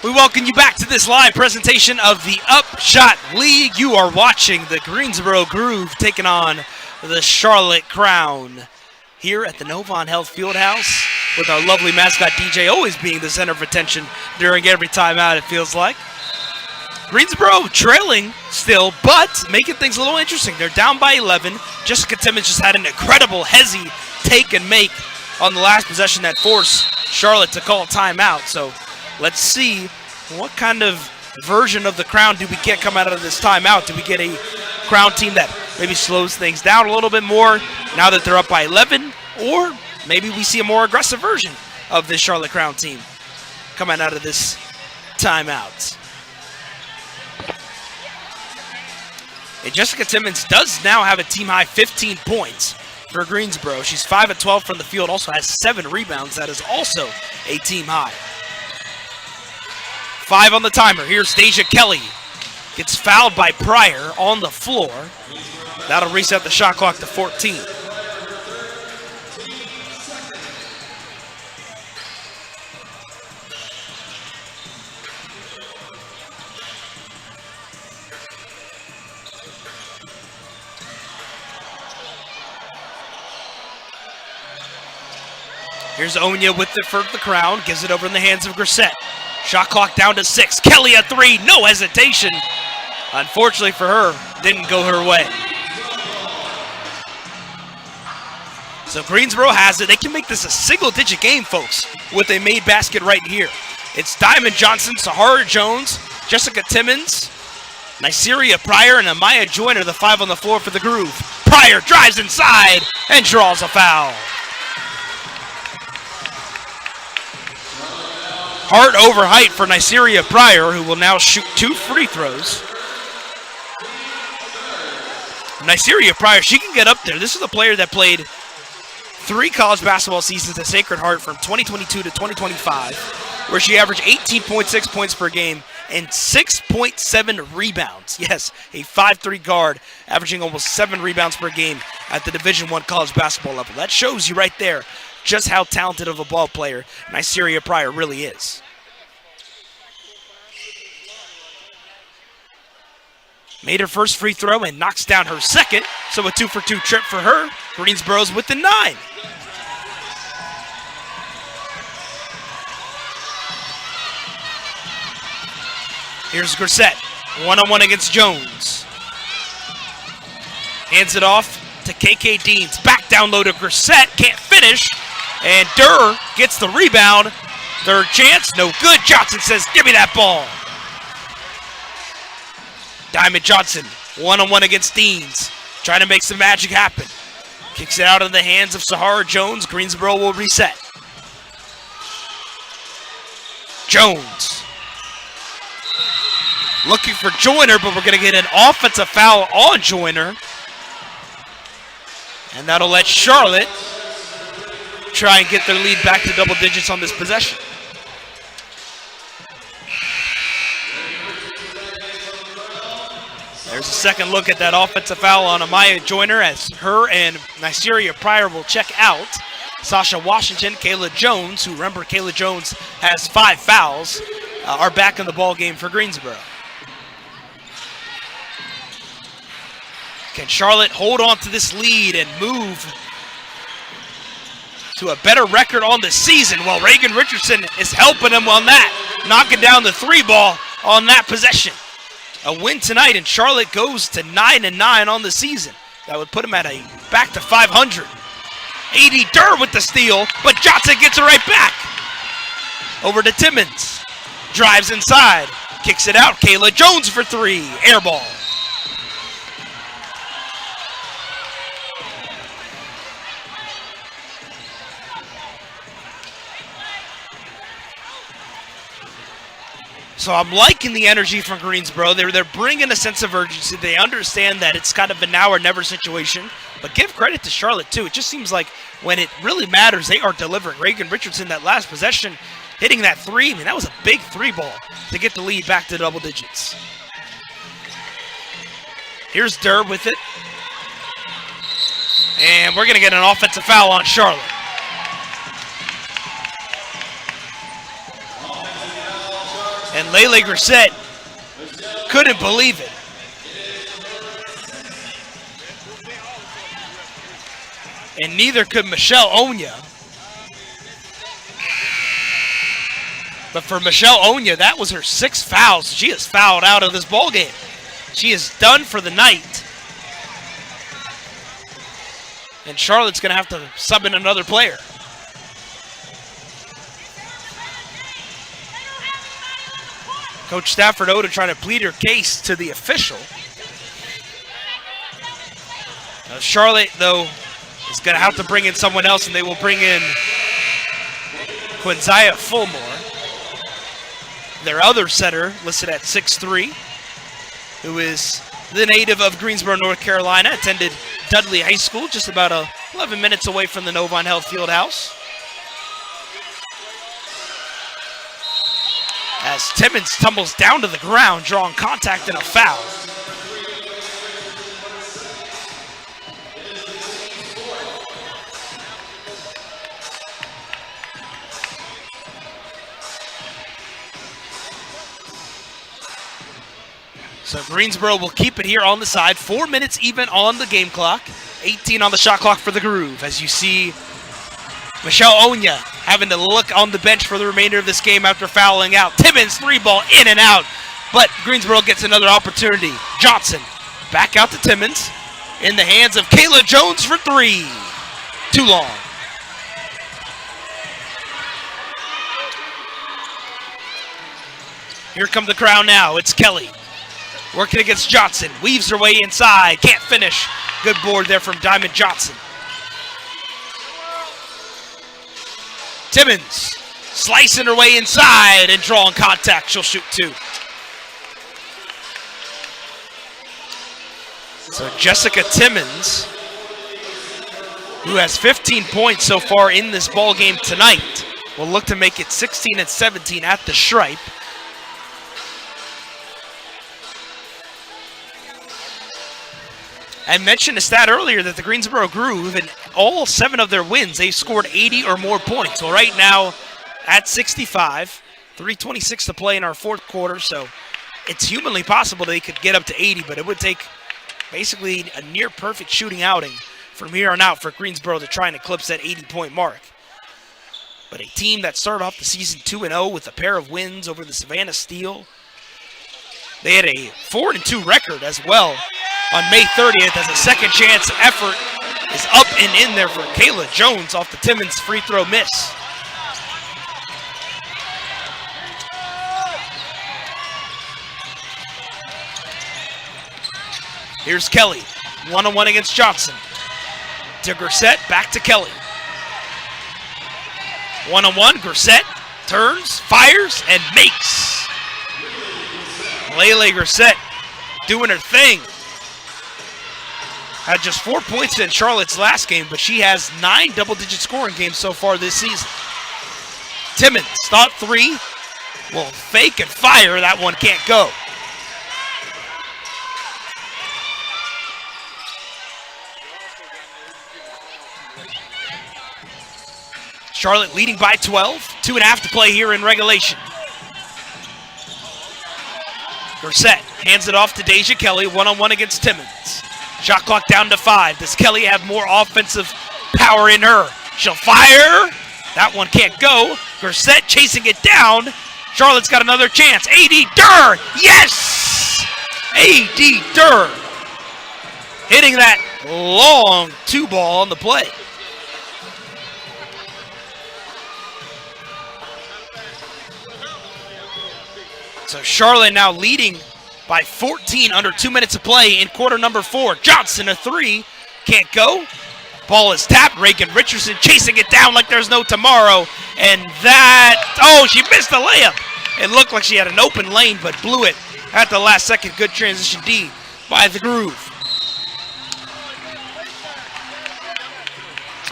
We welcome you back to this live presentation of the UPSHOT League. You are watching the Greensboro Groove taking on the Charlotte Crown here at the Novant Health Fieldhouse with our lovely mascot DJ always being the center of attention during every timeout, it feels like. Greensboro trailing still, but making things a little interesting. They're down by 11. Jessica Timmons just had an incredible hezzy take and make on the last possession that forced Charlotte to call timeout. So let's see what kind of version of the Crown do we get come out of this timeout. Do we get a Crown team that maybe slows things down a little bit more now that they're up by 11? Or maybe we see a more aggressive version of this Charlotte Crown team coming out of this timeout. And Jessica Timmons does now have a team-high 15 points for Greensboro. She's 5 of 12 from the field, also has 7 rebounds. That is also a team-high. 5 on the timer. Here's Deja Kelly. Gets fouled by Pryor on the floor. That'll reset the shot clock to 14. Here's Onya with it for the Crown. Gives it over in the hands of Grissett. Shot clock down to 6. Kelly a 3. No hesitation. Unfortunately for her, didn't go her way. So Greensboro has it. They can make this a single-digit game, folks, with a made basket right here. It's Diamond Johnson, Sahara Jones, Jessica Timmons, Niceria Pryor, and Amaya Joyner, the 5 on the floor for the Groove. Pryor drives inside and draws a foul. Heart over height for Niceria Pryor, who will now shoot 2 free throws. Niceria Pryor, she can get up there. This is a player that played 3 college basketball seasons at Sacred Heart from 2022 to 2025, where she averaged 18.6 points per game and 6.7 rebounds. Yes, a 5'3" guard, averaging almost 7 rebounds per game at the Division I college basketball level. That shows you right there just how talented of a ball player Niceria Pryor really is. Made her first free throw and knocks down her second, so a 2-for-2 trip for her. Greensboro's with the 9. Here's Grissett, one-on-one against Jones. Hands it off to KK Deans. Back down low to Grissett, can't finish. And Durr gets the rebound. Third chance, no good. Johnson says, give me that ball. Diamond Johnson, one-on-one against Deans. Trying to make some magic happen. Kicks it out of the hands of Sahara Jones. Greensboro will reset. Jones. Looking for Joyner, but we're going to get an offensive foul on Joyner. And that'll let Charlotte try and get their lead back to double digits on this possession. There's a second look at that offensive foul on Amaya Joyner as her and Niceria Pryor will check out. Sasha Washington, Kayla Jones, who remember Kayla Jones has 5 fouls, are back in the ball game for Greensboro. Can Charlotte hold on to this lead and move to a better record on the season? Well, Reagan Richardson is helping them on that, knocking down the 3 ball on that possession. A win tonight, and Charlotte goes to 9-9 on the season. That would put them at a back to 500. A.D. Durr with the steal, but Johnson gets it right back. Over to Timmons. Drives inside. Kicks it out. Kayla Jones for 3. Air ball. So I'm liking the energy from Greensboro. They're bringing a sense of urgency. They understand that it's kind of a now or never situation. But give credit to Charlotte, too. It just seems like when it really matters, they are delivering. Reagan Richardson, that last possession, hitting that 3. I mean, that was a big 3 ball to get the lead back to double digits. Here's Durr with it. And we're going to get an offensive foul on Charlotte. And Lele Grissett couldn't believe it. And neither could Michelle Onya. But for Michelle Onya, that was her 6th foul. So she is fouled out of this ball game. She is done for the night. And Charlotte's going to have to sub in another player. Coach Stafford Oda trying to plead her case to the official. Charlotte, though, is going to have to bring in someone else, and they will bring in Quinzaya Fulmore. Their other setter, listed at 6'3", who is the native of Greensboro, North Carolina, attended Dudley High School, just about 11 minutes away from the Novant Health Fieldhouse. As Timmons tumbles down to the ground, drawing contact and a foul. So Greensboro will keep it here on the side. 4 minutes even on the game clock. 18 on the shot clock for the Groove. As you see Michelle Onya having to look on the bench for the remainder of this game after fouling out. Timmons, 3-ball, in and out. But Greensboro gets another opportunity. Johnson back out to Timmons. In the hands of Kayla Jones for 3. Too long. Here come the crowd now. It's Kelly. Working against Johnson. Weaves her way inside. Can't finish. Good board there from Diamond Johnson. Timmons slicing her way inside and drawing contact. She'll shoot 2. So Jessica Timmons, who has 15 points so far in this ball game tonight, will look to make it 16 and 17 at the stripe. I mentioned a stat earlier that the Greensboro Groove, in all 7 of their wins, they've scored 80 or more points. Well, right now at 65, 3:26 to play in our 4th quarter, so it's humanly possible they could get up to 80, but it would take basically a near-perfect shooting outing from here on out for Greensboro to try and eclipse that 80-point mark. But a team that started off the season 2-0 with a pair of wins over the Savannah Steel. They had a 4-2 record as well on May 30th as a second chance effort is up and in there for Kayla Jones off the Timmons free throw miss. Here's Kelly, one-on-one against Johnson. To Grissett, back to Kelly. One-on-one, Grissett turns, fires, and makes. Lele Grissett doing her thing. Had just 4 points in Charlotte's last game, but she has 9 double-digit scoring games so far this season. Timmons, thought 3, will fake and fire. That one can't go. Charlotte leading by 12, 2.5 to play here in regulation. Grissett hands it off to Deja Kelly, one-on-one against Timmons. Shot clock down to 5. Does Kelly have more offensive power in her? She'll fire. That one can't go. Grissett chasing it down. Charlotte's got another chance. A.D. Durr. Yes! A.D. Durr hitting that long 2-ball on the play. So Charlotte now leading by 14 under 2 minutes of play in quarter number 4. Johnson, a 3. Can't go. Ball is tapped. Reagan Richardson chasing it down like there's no tomorrow. And that, oh, she missed the layup. It looked like she had an open lane, but blew it at the last second. Good transition D by the Groove.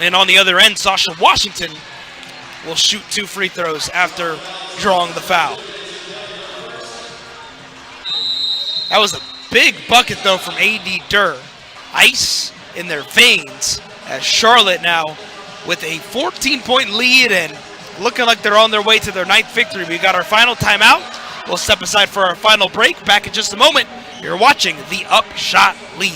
And on the other end, Sasha Washington will shoot 2 free throws after drawing the foul. That was a big bucket, though, from A.D. Durr. Ice in their veins as Charlotte now with a 14-point lead and looking like they're on their way to their 9th victory. We got our final timeout. We'll step aside for our final break. Back in just a moment. You're watching the UPSHOT League.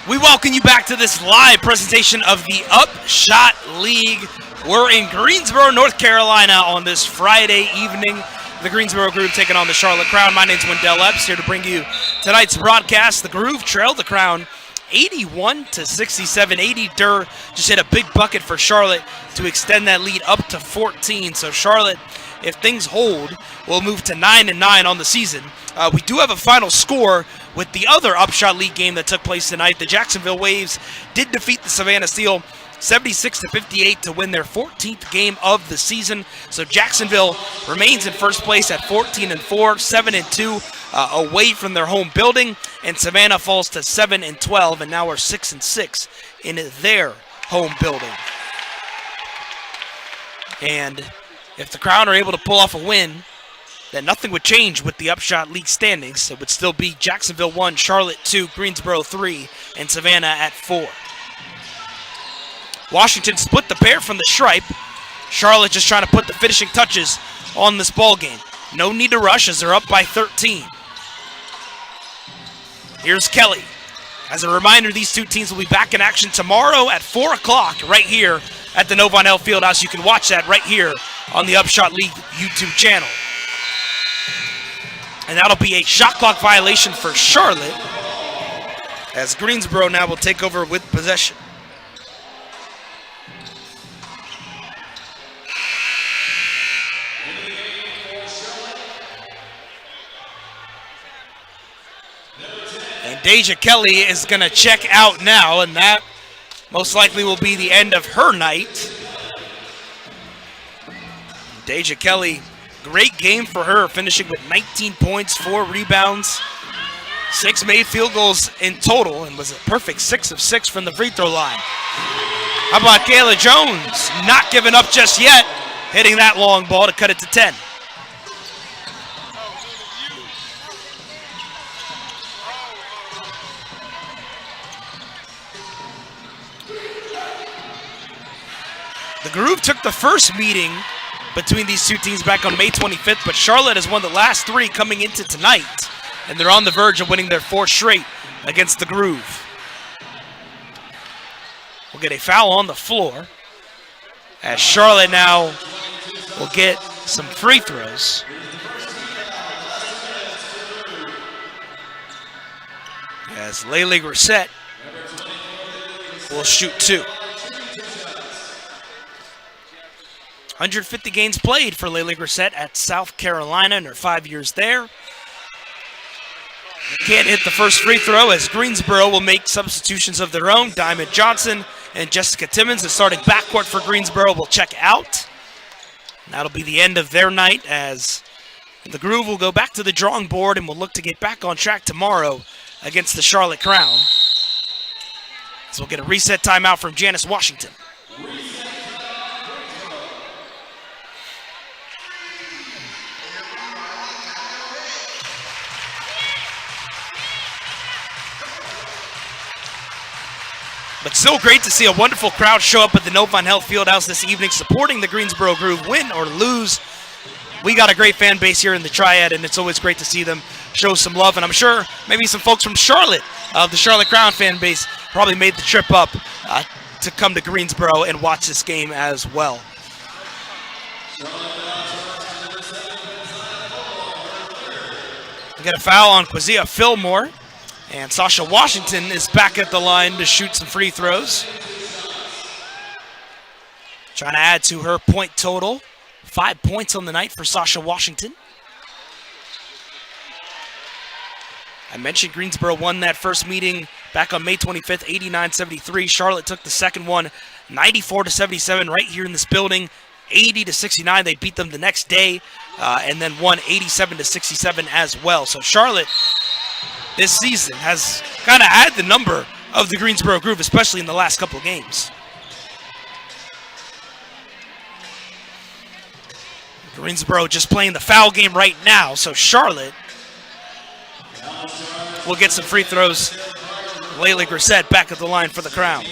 We welcome you back to this live presentation of the UPSHOT League. We're in Greensboro, North Carolina on this Friday evening. The Greensboro Groove taking on the Charlotte Crown. My name's Wendell Epps, here to bring you tonight's broadcast. The Groove trailed the Crown 81-67. 80 Durr just hit a big bucket for Charlotte to extend that lead up to 14. So Charlotte, if things hold, will move to 9-9 on the season. We do have a final score with the other UPSHOT League game that took place tonight. The Jacksonville Waves did defeat the Savannah Steel 76-58 to win their 14th game of the season. So Jacksonville remains in first place at 14-4, 7-2 away from their home building, and Savannah falls to 7-12 and now are 6-6 in their home building. And if the Crown are able to pull off a win, then nothing would change with the UPSHOT League standings. It would still be Jacksonville 1, Charlotte 2, Greensboro 3, and Savannah at 4. Washington split the pair from the stripe. Charlotte just trying to put the finishing touches on this ball game. No need to rush as they're up by 13. Here's Kelly. As a reminder, these two teams will be back in action tomorrow at 4 o'clock right here at the Novant Health Fieldhouse. You can watch that right here on the UPSHOT League YouTube channel. And that'll be a shot clock violation for Charlotte, as Greensboro now will take over with possession. And Deja Kelly is going to check out now, and that most likely will be the end of her night. Deja Kelly, great game for her, finishing with 19 points, 4 rebounds, 6 made field goals in total, and was a perfect 6 of 6 from the free throw line. How about Kayla Jones? Not giving up just yet, hitting that long ball to cut it to 10. The Groove took the first meeting between these two teams back on May 25th, but Charlotte has won the last 3 coming into tonight, and they're on the verge of winning their 4th straight against the Groove. We'll get a foul on the floor, as Charlotte now will get some free throws. As Lele Grissett will shoot 2. 150 games played for Lele Grissett at South Carolina in her 5 years there. Can't hit the first free throw, as Greensboro will make substitutions of their own. Diamond Johnson and Jessica Timmons, the starting backcourt for Greensboro, will check out. And that'll be the end of their night, as the Groove will go back to the drawing board and will look to get back on track tomorrow against the Charlotte Crown. So we'll get a reset timeout from Janice Washington. But still great to see a wonderful crowd show up at the Novant Health Fieldhouse this evening, supporting the Greensboro Groove, win or lose. We got a great fan base here in the Triad, and it's always great to see them show some love. And I'm sure maybe some folks from Charlotte, the Charlotte Crown fan base, probably made the trip up to come to Greensboro and watch this game as well. We got a foul on Quazia Fillmore. And Sasha Washington is back at the line to shoot some free throws. Trying to add to her point total. 5 points on the night for Sasha Washington. I mentioned Greensboro won that first meeting back on May 25th, 89-73. Charlotte took the second one, 94-77 right here in this building. 80-69, they beat them the next day, and then won 87-67 as well. So Charlotte this season has kind of had the number of the Greensboro Groove, especially in the last couple of games. Greensboro just playing the foul game right now, so Charlotte will get some free throws. Lele Grissett back at the line for the Crown.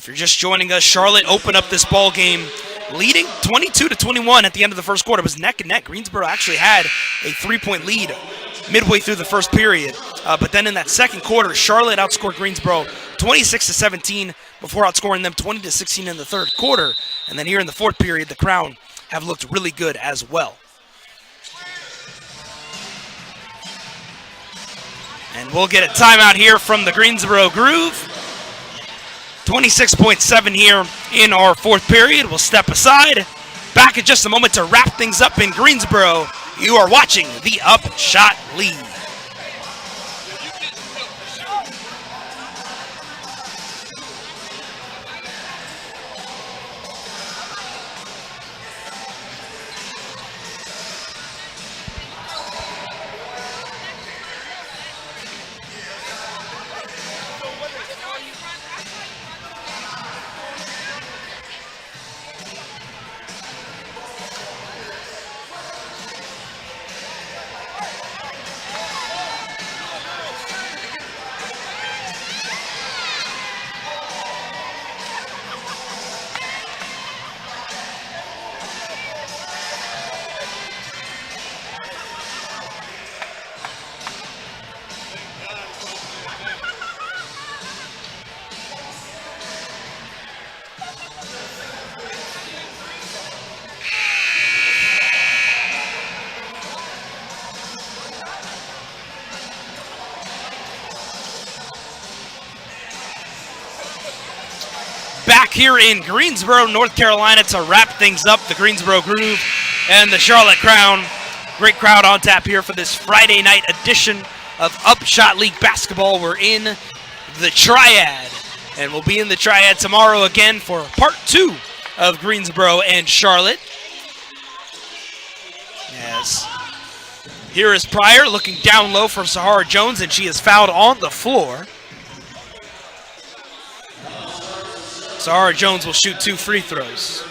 If you're just joining us, Charlotte opened up this ball game leading 22-21 at the end of the first quarter. It was neck and neck. Greensboro actually had a 3-point lead midway through the first period. But then in that second quarter, Charlotte outscored Greensboro 26-17 before outscoring them 20-16 in the third quarter. And then here in the fourth period, the Crown have looked really good as well. And we'll get a timeout here from the Greensboro Groove. 26.7 here in our fourth period. We'll step aside. Back in just a moment to wrap things up in Greensboro. You are watching the UPSHOT League. Back here in Greensboro, North Carolina to wrap things up, the Greensboro Groove and the Charlotte Crown. Great crowd on tap here for this Friday night edition of UPSHOT League basketball. We're in the Triad, and we'll be in the Triad tomorrow again for part 2 of Greensboro and Charlotte. Yes. Here is Pryor looking down low for Sahara Jones, and she is fouled on the floor. Sahara Jones will shoot 2 free throws.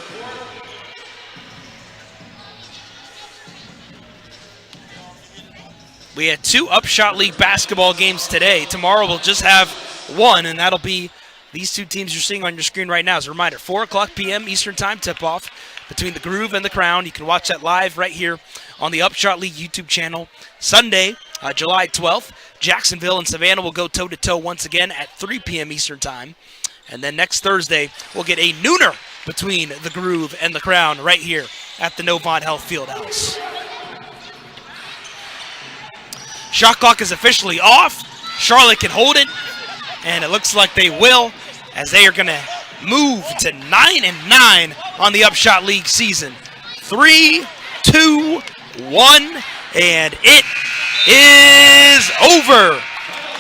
We had 2 UPSHOT League basketball games today. Tomorrow we'll just have 1, and that'll be these 2 teams you're seeing on your screen right now. As a reminder, 4 o'clock p.m. Eastern Time tip-off between the Groove and the Crown. You can watch that live right here on the UPSHOT League YouTube channel. Sunday, July 12th, Jacksonville and Savannah will go toe-to-toe once again at 3 p.m. Eastern Time. And then next Thursday, we'll get a nooner between the Groove and the Crown right here at the Novant Health Fieldhouse. Shot clock is officially off. Charlotte can hold it, and it looks like they will, as they are going to move to 9-9 on the UPSHOT League season. 3, 2, 1, and it is over.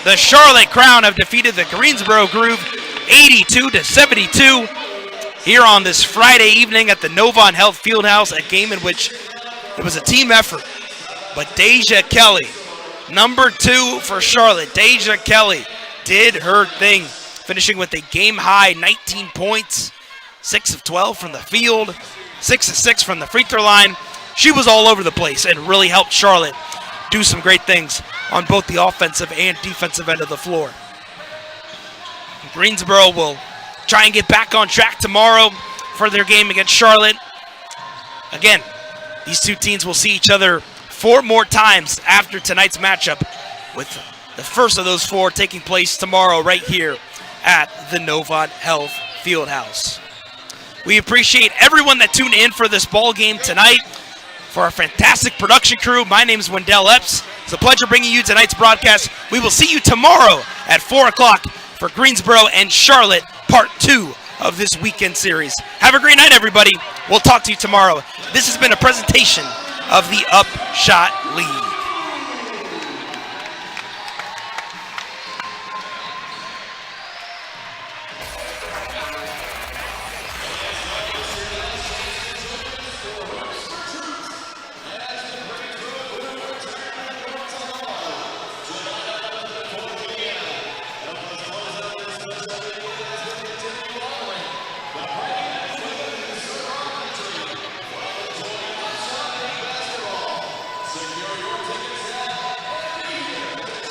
The Charlotte Crown have defeated the Greensboro Groove 82-72 here on this Friday evening at the Novant Health Fieldhouse, a game in which it was a team effort. But Deja Kelly, number 2 for Charlotte, Deja Kelly did her thing, finishing with a game-high 19 points, 6 of 12 from the field, 6 of 6 from the free throw line. She was all over the place and really helped Charlotte do some great things on both the offensive and defensive end of the floor. Greensboro will try and get back on track tomorrow for their game against Charlotte. Again, these 2 teams will see each other 4 more times after tonight's matchup, with the first of those 4 taking place tomorrow right here at the Novant Health Fieldhouse. We appreciate everyone that tuned in for this ball game tonight. For our fantastic production crew, my name is Wendell Epps. It's a pleasure bringing you tonight's broadcast. We will see you tomorrow at 4 o'clock for Greensboro and Charlotte, part 2 of this weekend series. Have a great night, everybody. We'll talk to you tomorrow. This has been a presentation of the UPSHOT League.